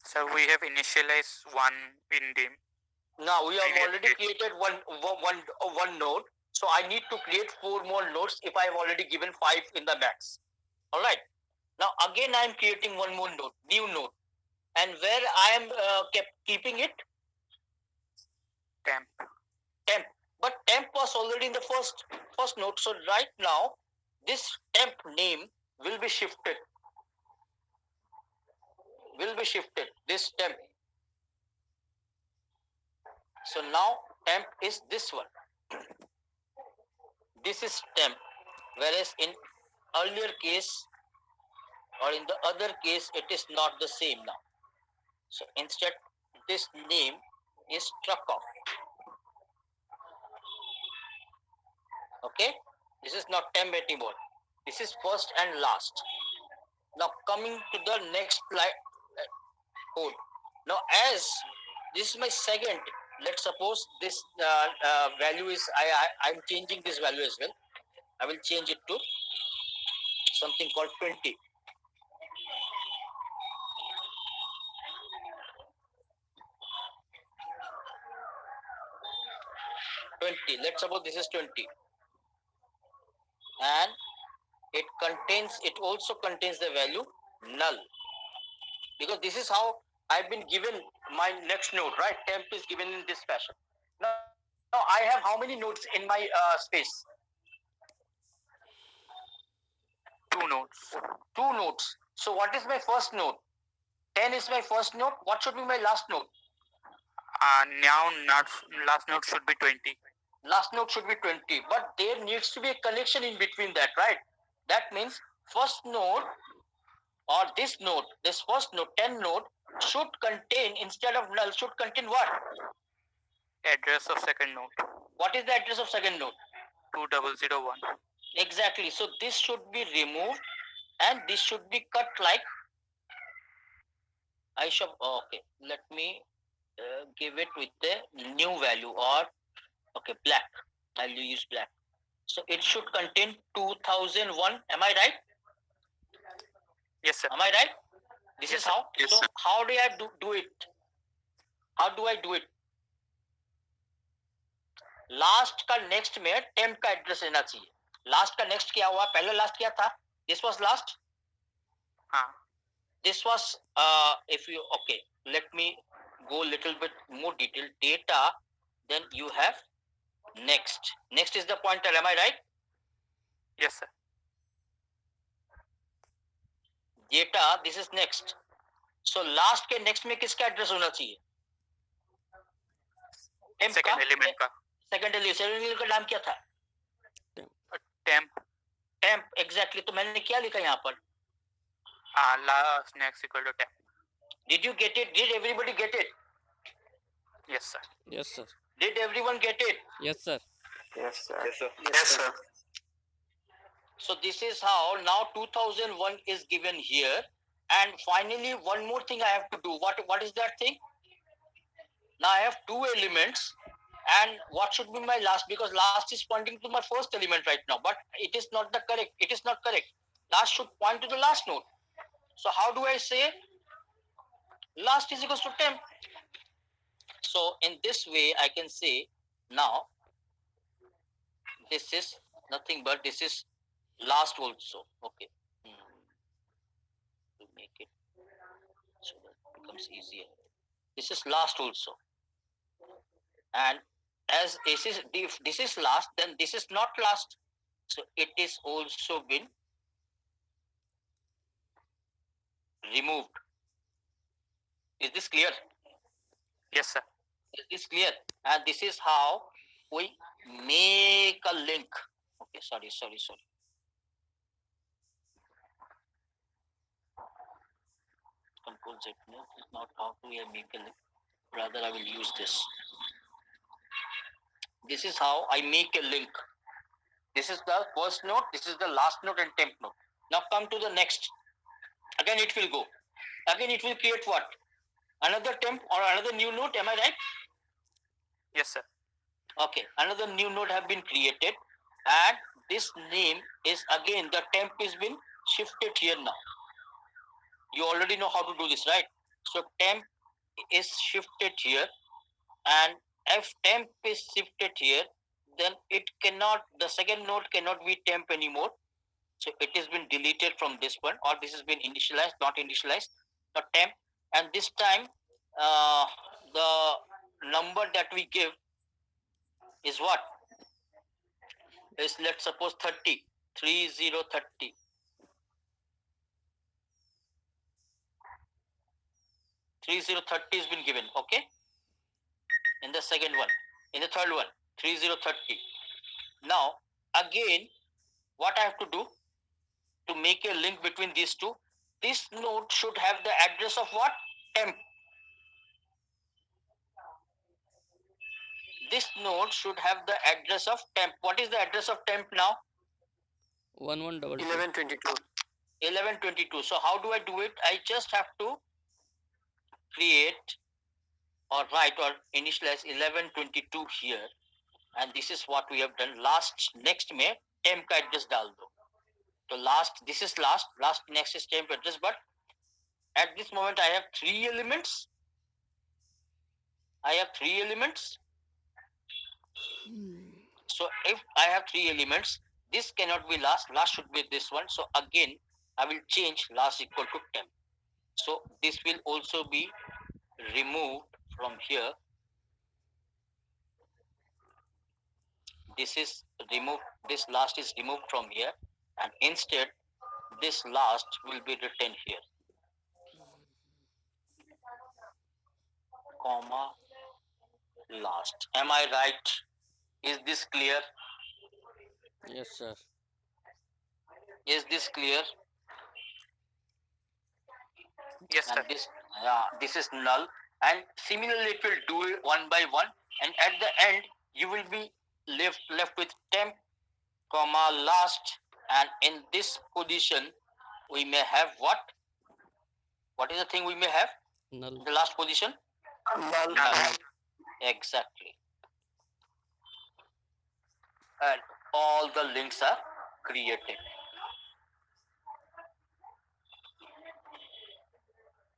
So we have initialized one in the Now we have Previous already state. created one node. So I need to create 4 more nodes if I have already given 5 in the max. All right. Now again I am creating one more node, new node. And where I am keeping it? temp. Temp. But temp was already in the first node. So right now, this temp name will be shifted. This temp. So now temp is this one. This is temp. Whereas in earlier case or in the other case, it is not the same now. So instead, this name is struck off. Okay, this is not temp anymore. This is first and last. Now coming to the next code. Now as this is my second, let's suppose this value is I'm changing this value as well. I will change it to something called 20. Let's suppose this is 20. And it also contains the value null. Because this is how I've been given my next node, right? Temp is given in this fashion. Now I have how many nodes in my space? 2 nodes. 2 nodes. So what is my first node? 10 is my first node. What should be my last node? Now last node should be 20. Last node should be 20. But there needs to be a connection in between that, right? That means first node or this node, this first node, 10 node should contain, instead of null, should contain what? address of second node. What is the address of second node? 2001. Exactly. So this should be removed and this should be cut like I should. Okay, let me give it with the new value or okay black. I'll use black. So it should contain 2001. Am I right? Yes, sir. Am I right? This Yes, is sir. how. Yes, So sir. how do I do it? How do I do it? Last का next में temp का address रहना चाहिए. Last का next क्या हुआ? पहले last क्या था? This was last. हाँ. This was if you okay. Let me go little bit more detail. Data. Then you have next. Next is the pointer. Am I right? Yes, sir. Data. This is next. So last के next में किसका address होना चाहिए? Temp Second का? element का. Second element का नाम क्या था? Temp. Temp. Exactly. तो मैंने क्या लिखा यहाँ पर? Last next equal to temp. Did you get it? Did everybody get it? Yes, sir. Yes, sir. Did everyone get it? Yes, sir. Yes, sir. Yes, sir. Yes, sir. So this is how now 2001 is given here, and finally one more thing I have to do. What is that thing? Now I have two elements, and what should be my last? Because last is pointing to my first element right now, but it is not the correct. It is not correct. Last should point to the last node. So how do I say last is equals to temp? So in this way I can say now this is nothing but this is last also. Okay. To make it so that it becomes easier. This is last also. And as if this is last, then this is not last. So it is also been removed. Is this clear? Yes, sir. Is this clear? And this is how we make a link. Okay, sorry. Control Z. No, this is not how to make a link. Rather, I will use this. This is how I make a link. This is the first node, this is the last node and temp node. Now come to the next. Again it will go. Again it will create what? Another temp or another new node, am I right? Yes, sir. Okay, another new node have been created and this name is again the temp is been shifted here now. You already know how to do this, right? So temp is shifted here, and if temp is shifted here, then it cannot, the second node cannot be temp anymore. So it has been deleted from this one, or this has been initialized, not initialized, not temp. And this time, the number that we give is what? Is let's suppose 30, 3030. Has been given, okay? In the second one, in the third one, 3030. Now, again, what I have to do to make a link between these two? This node should have the address of what? Temp. This node should have the address of temp. What is the address of temp now? 1122. 1122. 1122. So how do I do it? I just have to create or write or initialize 1122 here, and this is what we have done. Next में temp का address डाल दो. So this is last next is temp address, but at this moment I have three elements. So if I have three elements, this cannot be last should be this one. So again I will change last equal to temp. So this will also be removed from here. This is removed, this last is removed from here, and instead this last will be written here, comma last. Am I right? Is this clear? Yes, sir. Is this clear? Yes, sir. And this is null, and similarly it will do it one by one. and at the end you will be left with temp, comma, last, and in this position we may have what? What is the thing we may have? Null. The last position? Null. Null. Exactly. And all the links are created.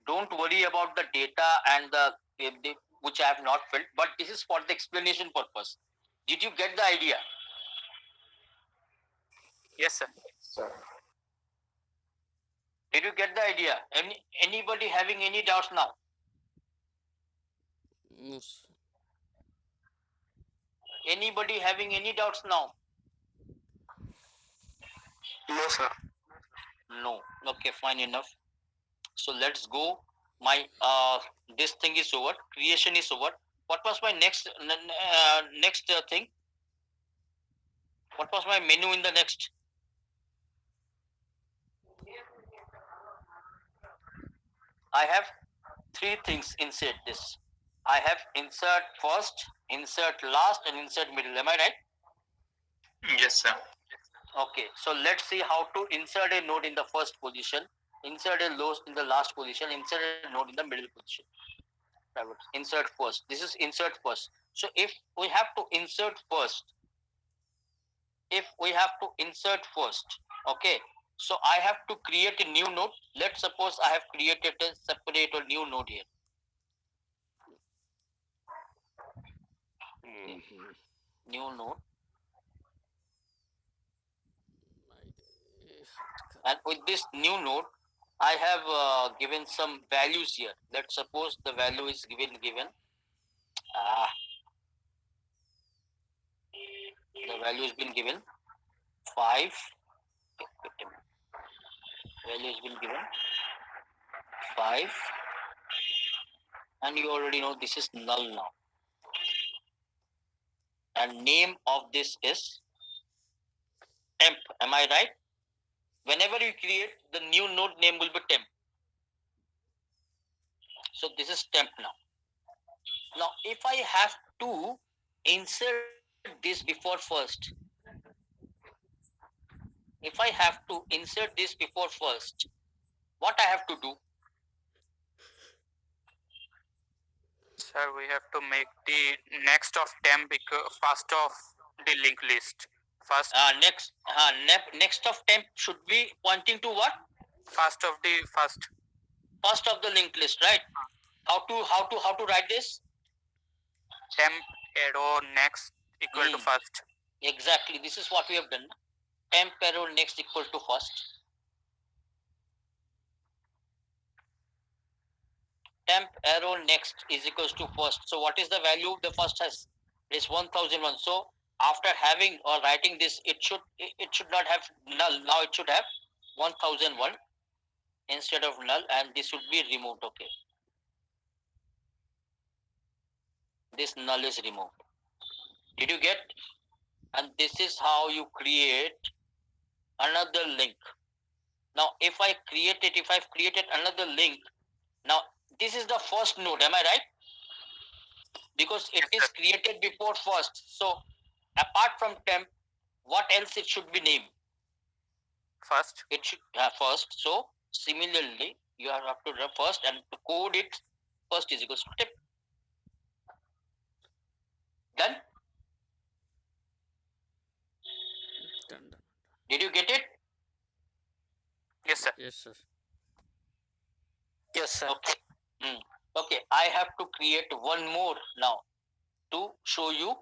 Don't worry about the data and the which I have not filled, but this is for the explanation purpose. Did you get the idea? Yes, sir. Did you get the idea? Anybody having any doubts now? No, sir. Anybody having any doubts now? No, sir. No. Okay, fine enough. So let's go. My this thing is over. Creation is over. What was my next thing? What was my menu in the next? I have three things inside this. I have insert first, insert last, and insert middle. Am I right? Yes, sir. Okay, so let's see how to insert a node in the first position, insert a node in the last position, insert a node in the middle position. Insert first. This is insert first. So if we have to insert first, okay, so I have to create a new node. Let's suppose I have created a separate or new node here. New node. And with this new node, I have given some values here. Let's suppose the value is given. The value has been given 5. Value has been given 5, and you already know this is null now. And name of this is temp. Am I right? Whenever you create, the new node name will be temp. So this is temp now. Now, if I have to insert this before first, what I have to do? Sir, we have to make the next of temp first of the linked list. First Next of temp should be pointing to what? first of the first. First of the linked list, right? How to write this? Temp arrow next equal to first. Exactly. This is what we have done. Temp arrow next equal to first. Temp arrow next is equals to first. So what is the value the first has? It is 1001. So after having or writing this, it should not have null. Now it should have 1001 instead of null, and this should be removed. Okay. This null is removed. Did you get? And this is how you create another link. Now, if I've created another link, now this is the first node. Am I right? Because it is created before first. So, apart from temp, what else it should be named? First. It should first. So, similarly, you have to run first, and to code it, first is equals to temp. Done? Done. Did you get it? Yes, sir. Yes, sir. Yes, sir. Okay. Okay, I have to create one more now to show you.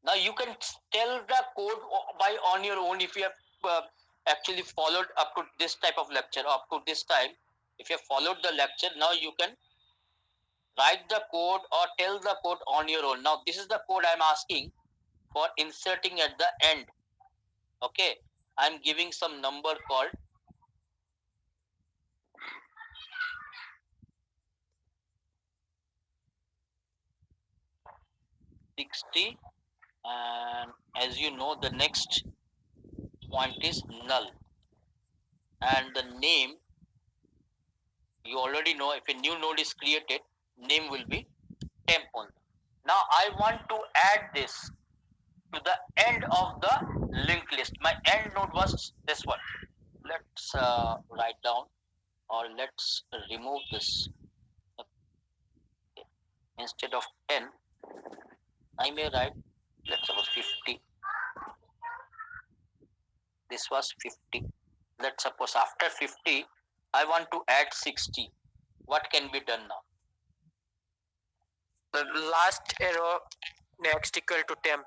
Now you can tell the code by on your own if you have actually followed up to this type of lecture, up to this time. If you have followed the lecture, now you can write the code or tell the code on your own. Now this is the code I'm asking for inserting at the end. Okay, I'm giving some number called 60, and as you know, the next point is null, and the name you already know. If a new node is created, name will be temp only. Now I want to add this to the end of the linked list. My end node was this one. Let's write down, or let's remove this. Okay. Instead of 10, I may write, let's suppose 50. This was 50. Let's suppose after 50, I want to add 60. What can be done now? The last arrow next equal to temp.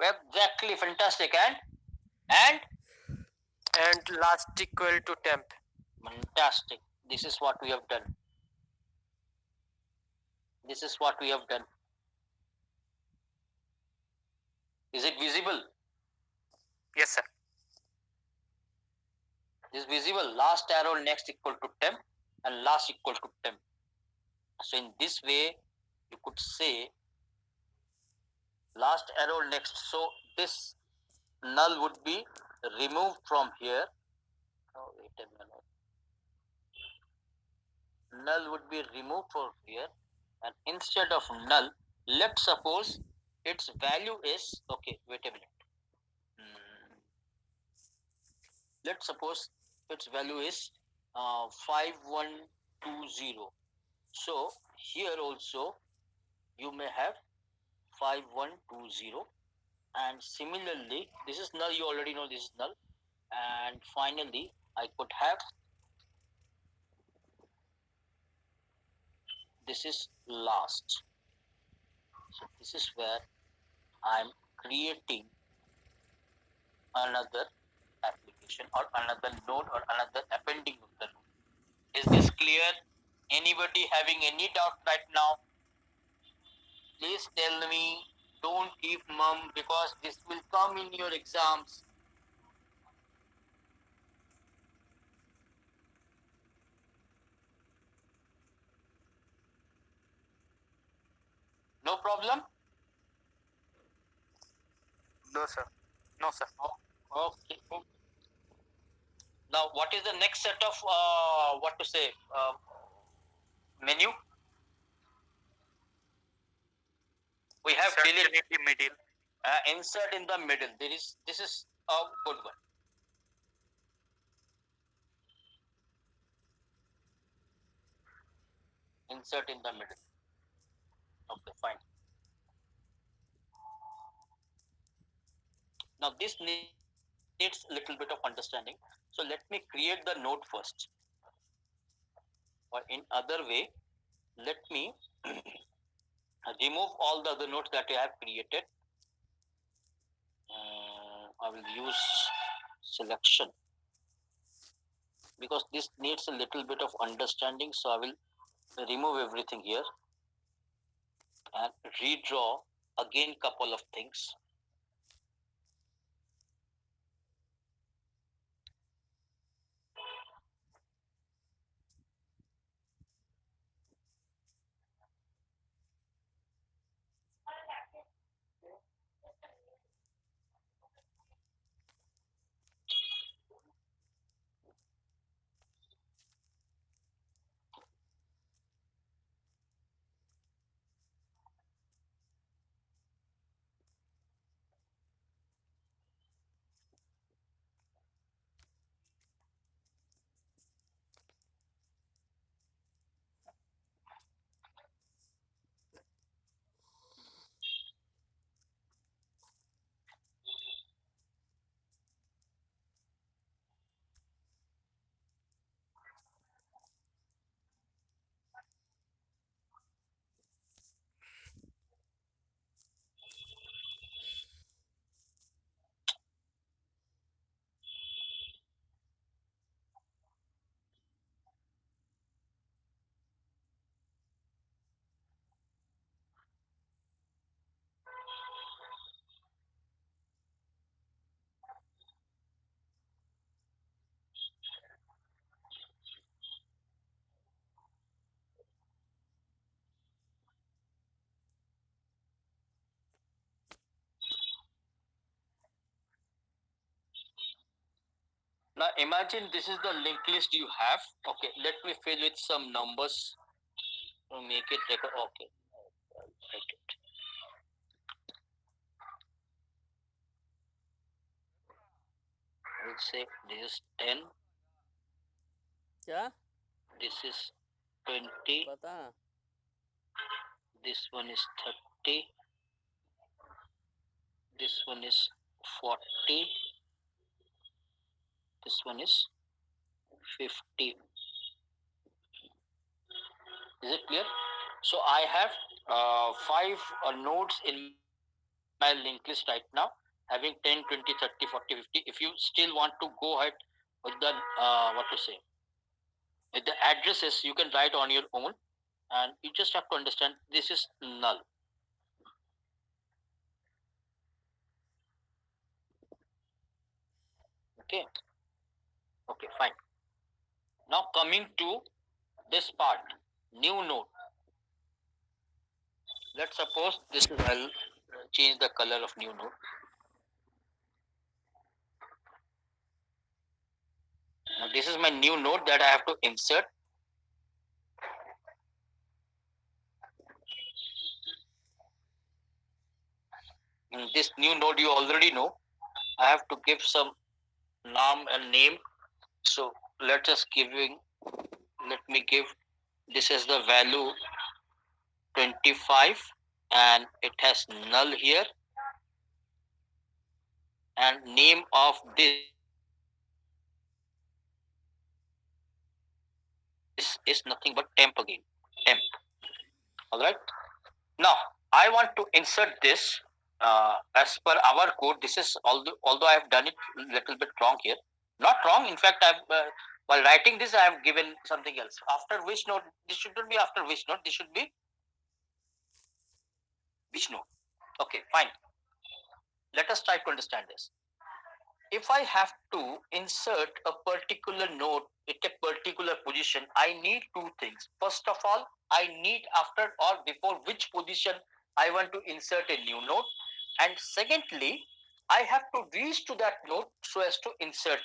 Exactly, fantastic. And Last equal to temp. fantastic. This is what we have done. This is what we have done. Is it visible? Yes, sir. Is visible. Last arrow next equal to temp and last equal to temp. So in this way, you could say last arrow next. So this null would be removed from here. Oh, wait a minute. Null would be removed from here, and instead of null, let's suppose its value is, okay, wait a minute. Let's suppose its value is 5120. So here also you may have 5120, and similarly this is null, you already know this is null, and finally I could have this is last. So this is where I'm creating another application or another node or another appending of the node. Is this clear? Anybody having any doubt right now? Please tell me. Don't keep mum, because this will come in your exams. No problem? No, sir. No, sir. Okay. Now, what is the next set of what to say menu? We have Insert delete, in the middle. insert in the middle. This is a good one. Insert in the middle. Okay, fine. Now this needs a little bit of understanding. So let me create the node first. Or in other way, let me remove all the other nodes that I have created. I will use selection because this needs a little bit of understanding. So I will remove everything here and redraw again couple of things. Now imagine this is the linked list you have. Okay, let me fill with some numbers to make it okay. write it. We'll say this is 10, क्या this is 20, बता this one is 30, this one is 40, this one is 50. Is it clear? So I have 5 nodes in my linked list right now, having 10, 20, 30, 40, 50. If you still want to go ahead with the with the addresses, you can write on your own, and you just have to understand this is null. Okay. Okay, fine. Now coming to this part, new node. Let's suppose this is, I'll change the color of new node. Now this is my new node that I have to insert. In this new node, you already know I have to give some name. So let me give this as the value 25, and it has null here, and name of this is nothing but temp again. Temp. Alright. Now I want to insert this as per our code. This is although I have done it a little bit wrong here. Not wrong. In fact, I've while writing this, I have given something else. After which node? This should not be after which node. This should be which node? Okay, fine. Let us try to understand this. If I have to insert a particular node at a particular position, I need 2 things. First of all, I need after or before which position I want to insert a new node. And secondly, I have to reach to that node so as to insert.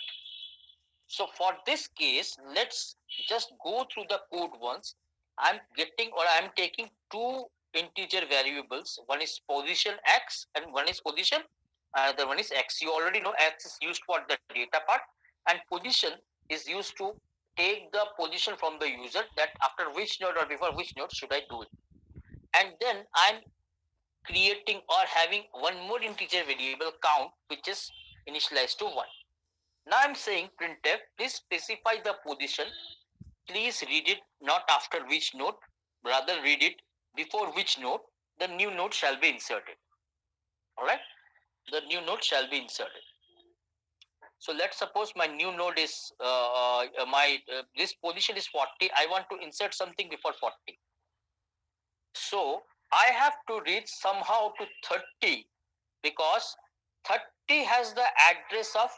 So for this case, let's just go through the code once. I'm taking 2 integer variables. One is position x and one is position, the one is x. You already know x is used for the data part, and position is used to take the position from the user, that after which node or before which node should I do it. And then I'm creating or having one more integer variable count, which is initialized to 1. Now I'm saying printf, please specify the position. Please read it not after which node, rather read it before which node the new node shall be inserted. Alright, the new node shall be inserted. So let's suppose my new node is this position is 40. I want to insert something before 40. So I have to reach somehow to 30, because 30 has the address of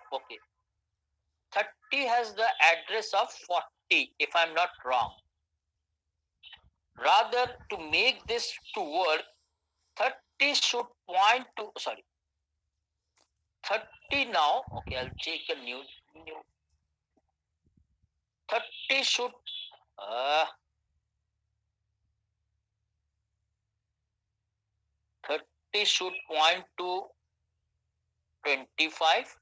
30 has the address of 40, if I'm not wrong. Rather, to make this to work, 30 should point to 30 now. Okay, I'll take a new 30 should 30 should point to 25,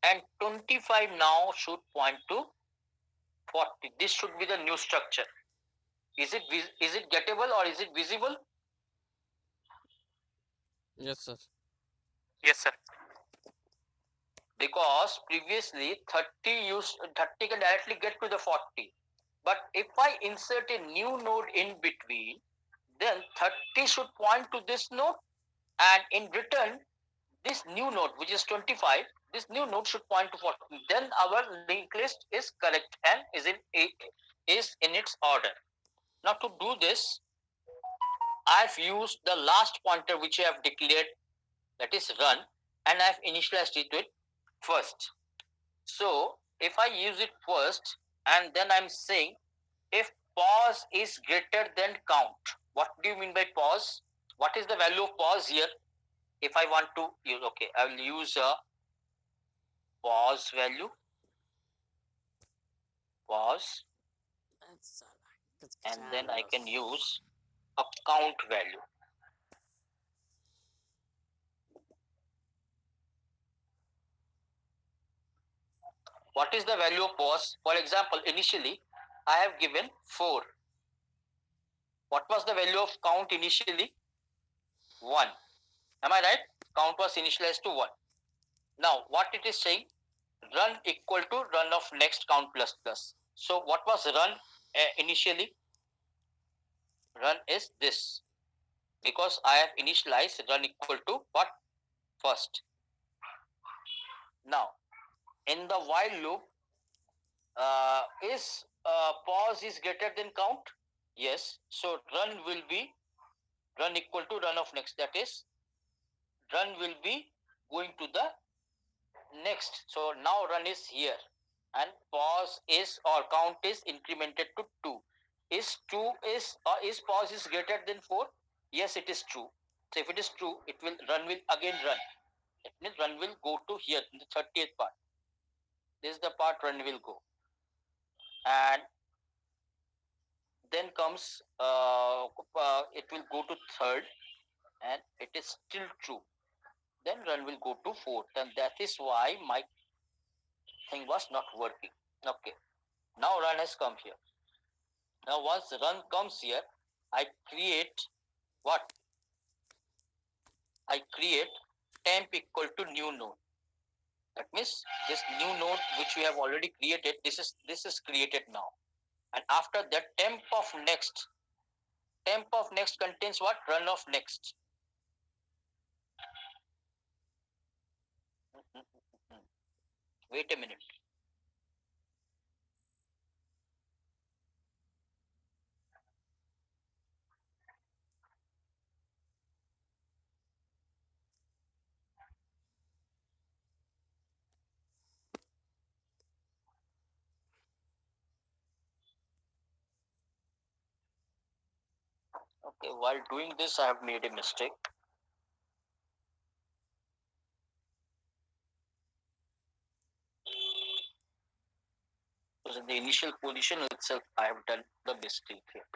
and 25 now should point to 40. This should be the new structure. Is it gettable or is it visible? Yes, sir. Yes, sir. Because previously 30 can directly get to the 40. But if I insert a new node in between, then 30 should point to this node, and in return, this new node, which is 25, this new node should point to 40. Then our linked list is correct and is in its order. Now to do this, I've used the last pointer which I have declared, that is run, and I've initialized it with first. So if I use it first, and then I'm saying if pause is greater than count. What do you mean by pause? What is the value of pause here? If I want to use, okay, I will use a pause value, pause, and then I can use a count value. what is the value of pause? For example, initially I have given 4. What was the value of count initially? 1. Am I right? Count was initialized to 1. Now what it is saying, run equal to run of next count plus plus. So what was run initially? Run is this, because I have initialized run equal to what? First. Now in the while loop, is pause is greater than count? Yes. So run will be run equal to run of next. That is, run will be going to the next. So now run is here, and pause is or count is incremented to 2. Is pause is greater than 4? Yes, it is true. So if it is true, it will run will again run. It means run will go to here in the 30th part. This is the part run will go, and then comes it will go to third, and it is still true. Then run will go to fourth, and that is why my thing was not working. Okay, now run has come here. Now once run comes here, I create what? I create temp equal to new node. That means this new node which we have already created, this is created now. And after that, temp of next contains what? Run of next. Wait a minute. Okay, while doing this, I have made a mistake. Because in the initial position itself, I have done the mistake here.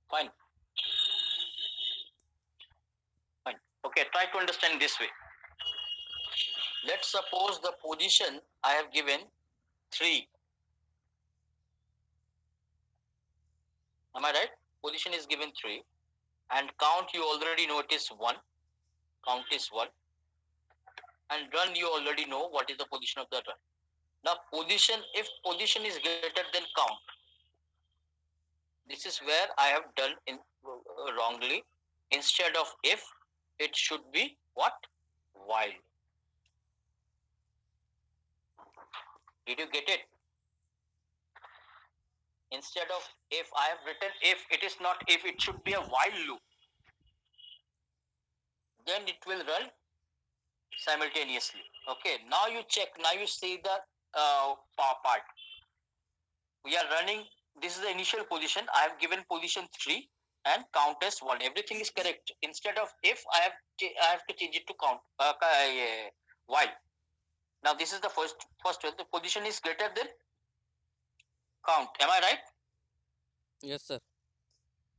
Fine. Fine. Okay, try to understand this way. Let's suppose the position I have given 3. Am I right? Position is given 3. And count you already know it is 1. Count is 1. And run you already know what is the position of the run. Now position, if position is greater than count, this is where I have done in wrongly. Instead of if, it should be what? While. Did you get it? Instead of if, I have written if. It is not if, it should be a while loop. Then it will run simultaneously. Okay, now you check. Now you see the part. We are running. This is the initial position. I have given position 3 and count as 1. Everything is correct. Instead of if, I have to change it to count while. Now this is the first one. The position is greater than count. Am I right? Yes, sir.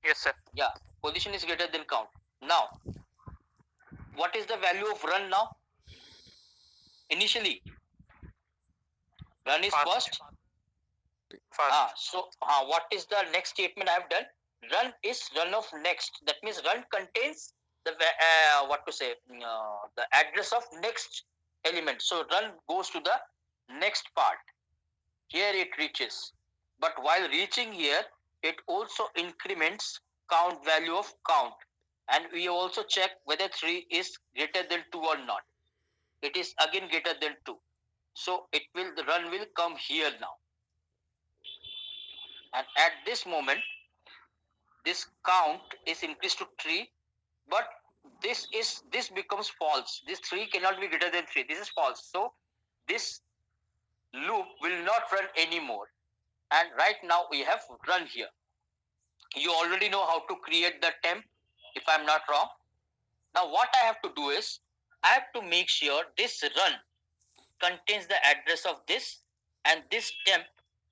Yes, sir. Yeah. Position is greater than count. Now, what is the value of run now? Initially, run is first. So what is the next statement I have done? Run is run of next. That means run contains the the address of next element. So run goes to the next part. Here it reaches, but while reaching here, it also increments count value of count. and we also check whether 3 is greater than 2 or not. It is again greater than 2. So the run will come here now. And at this moment, this count is increased to 3, but this becomes false. This 3 cannot be greater than 3. This is false. So this loop will not run anymore. And right now we have run here. You already know how to create the temp, if I'm not wrong. Now what I have to do is, I have to make sure this run contains the address of this, and this temp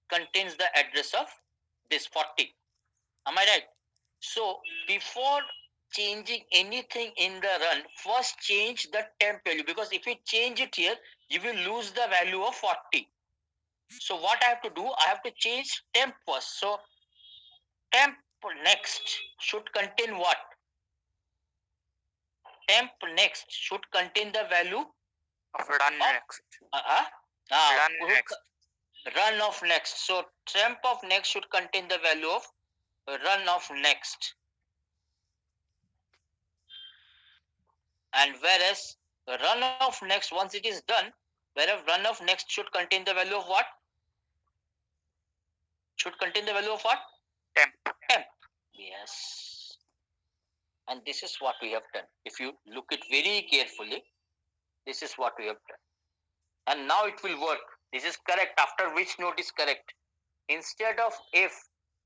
contains the address of this 40. Am I right? So before changing anything in the run, first change the temp value, because if you change it here, you will lose the value of 40. So what I have to do, I have to change temp first. So temp next should contain what? Temp next should contain the value of run next. Run Next. Run of next. So temp of next should contain the value of run of next. And whereas run of next, once it is done, whereas run of next should contain the value of what? Should contain the value of what? Temp. Temp. Yes. And this is what we have done. If you look it very carefully, this is what we have done. And now it will work. This is correct. After which note is correct? Instead of if,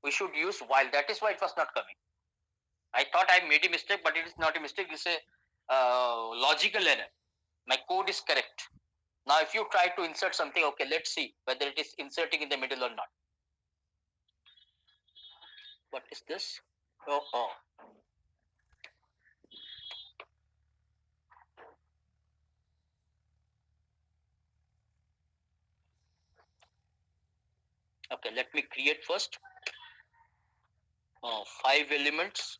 we should use while. That is why it was not coming. I thought I made a mistake, but it is not a mistake. It's a logical error. My code is correct. Now if you try to insert something, okay, let's see whether it is inserting in the middle or not. What is this? Oh. Okay, let me create first 5 elements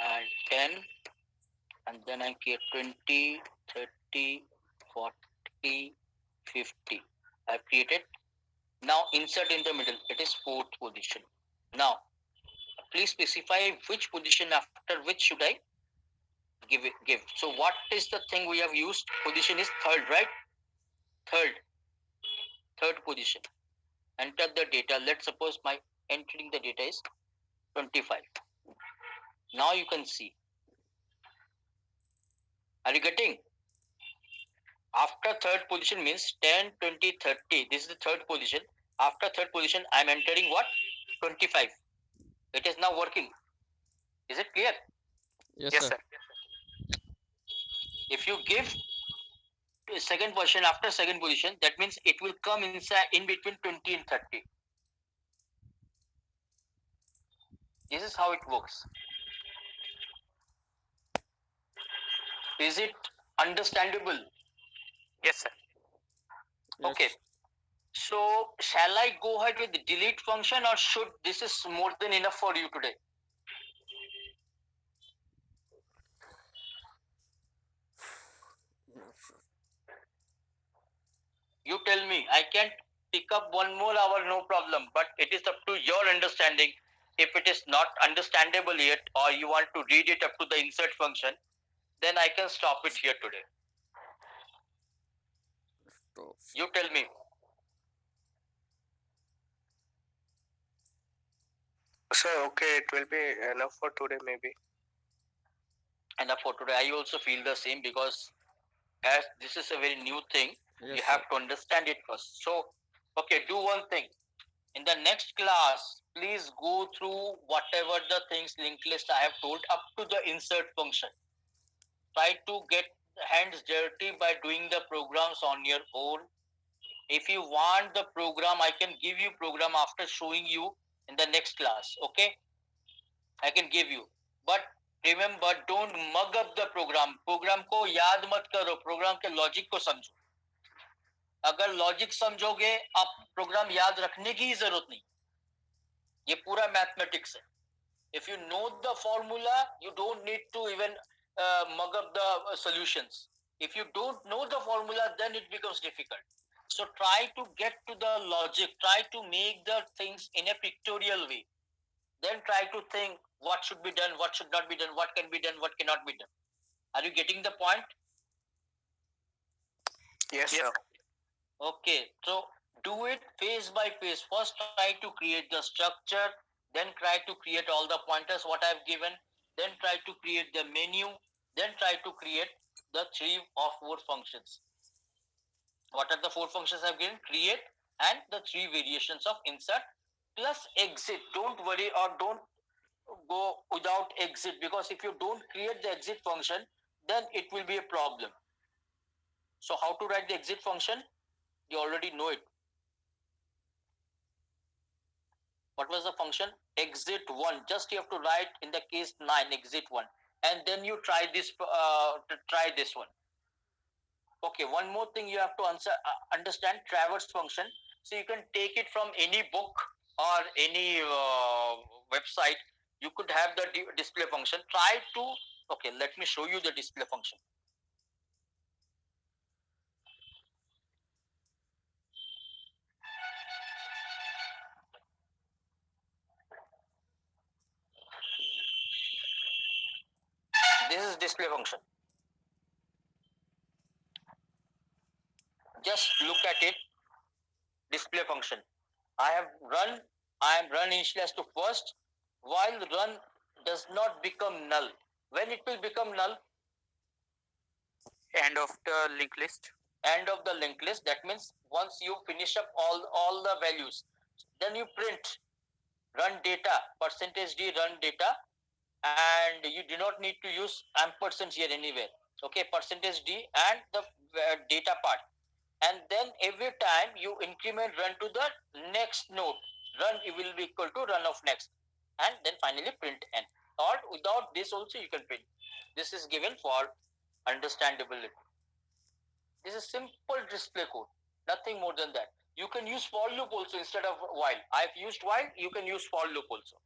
and 10, and then I create 20, 30, 40, 50. I've created. Now insert in the middle. It is 4th position. Now please specify which position after which should I give. So what is the thing we have used? Position is 3rd, right? 3rd position. Enter the data. Let's suppose my entering the data is 25. Now you can see. Are you getting? After 3rd position means 10, 20, 30. This is the 3rd position. After 3rd position, I am entering what? 25. It is now working. Is it clear? Yes, sir. If you give 2nd position after 2nd position, that means it will come inside in between 20 and 30. This is how it works. Is it understandable? Yes, sir. Yes. Okay. So shall I go ahead with the delete function, or should this is more than enough for you today? You tell me. I can pick up 1 more hour, no problem, but it is up to your understanding. If it is not understandable yet, or you want to read it up to the insert function, then I can stop it here today. Stop. You tell me. Sir, okay, it will be enough for today maybe. Enough for today. I also feel the same, because as this is a very new thing, Yes, you sir. have to understand it first. So, okay, do one thing. In the next class, please go through whatever the things linked list I have told up to the insert function. Try to get hands dirty by doing the programs on your own. If you want the program, I can give you program after showing you in the next class. Okay, I can give you, but remember, don't mug up the program. Program को याद मत करो, program के logic को समझो. अगर logic समझोगे, आप प्रोग्राम याद रखने की ही जरूरत नहीं. ये पूरा मैथमेटिक्स है. If you know the formula, you don't need to even mug up the solutions. If you don't know the formula, then it becomes difficult. So try to get to the logic. Try to make the things in a pictorial way. then try to think what should be done, what should not be done, what can be done, what cannot be done. Are you getting the point? Yes, sir. Okay, so do it phase by phase. First, try to create the structure, then try to create all the pointers what I've given, then try to create the menu, then try to create the 3 or 4 functions. What are the 4 functions I've given? Create and the 3 variations of insert plus exit. Don't worry or don't go without exit, because if you don't create the exit function, then it will be a problem. So how to write the exit function? You already know it. What was the function? Exit 1. Just you have to write in the case 9 exit 1, and then you try this one. Okay, one more thing you have to understand: traverse function. So you can take it from any book or any website. You could have the display function. Okay, let me show you the display function. This is display function. Just look at it. Display function. I am run initialized to first, while run does not become null. When it will become null? End of the linked list. End of the linked list. That means once you finish up all the values, then you print run data, %d run data, and you do not need to use ampersand here anywhere. Okay, %d and the data part. And then every time you increment run to the next node, run will be equal to run of next, and then finally print n. Or without this also you can print. This is given for understandability. This is simple display code, nothing more than that. You can use for loop also instead of while. I've used while, you can use for loop also.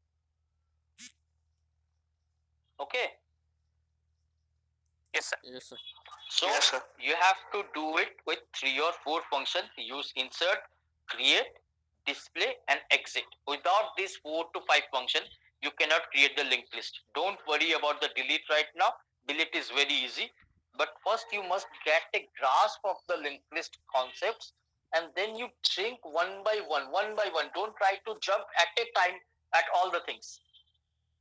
Okay? Yes, sir. Yes, sir. So Yes, sir. you have to do it with 3 or 4 functions. Use insert, create, display, and exit. Without these 4 to 5 functions, you cannot create the linked list. Don't worry about the delete right now. Delete is very easy. But first you must get a grasp of the linked list concepts, and then you think one by one. Don't try to jump at a time at all the things.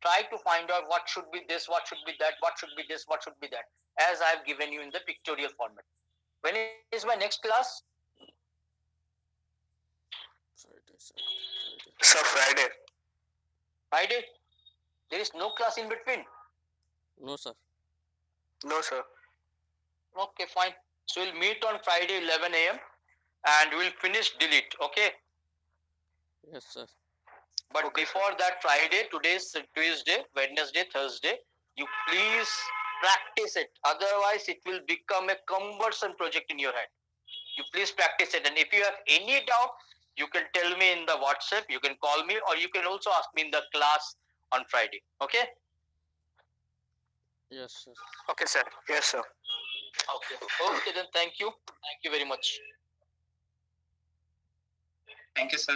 Try to find out what should be this, what should be that, what should be this, what should be that, as I've given you in the pictorial format. When is my next class? Friday, sir. Sir, Friday. Friday? There is no class in between. No, sir. No, sir. Okay, fine. So we'll meet on Friday 11 a.m. and we'll finish delete. Okay. Yes, sir. But Okay, before that Friday, today's Tuesday, Wednesday, Thursday, you please practice it. Otherwise, it will become a cumbersome project in your head. You please practice it. And if you have any doubt, you can tell me in the WhatsApp, you can call me, or you can also ask me in the class on Friday. Okay? Yes, sir. Okay, sir. Yes, sir. Okay. Okay, then thank you. Thank you very much. Thank you, sir.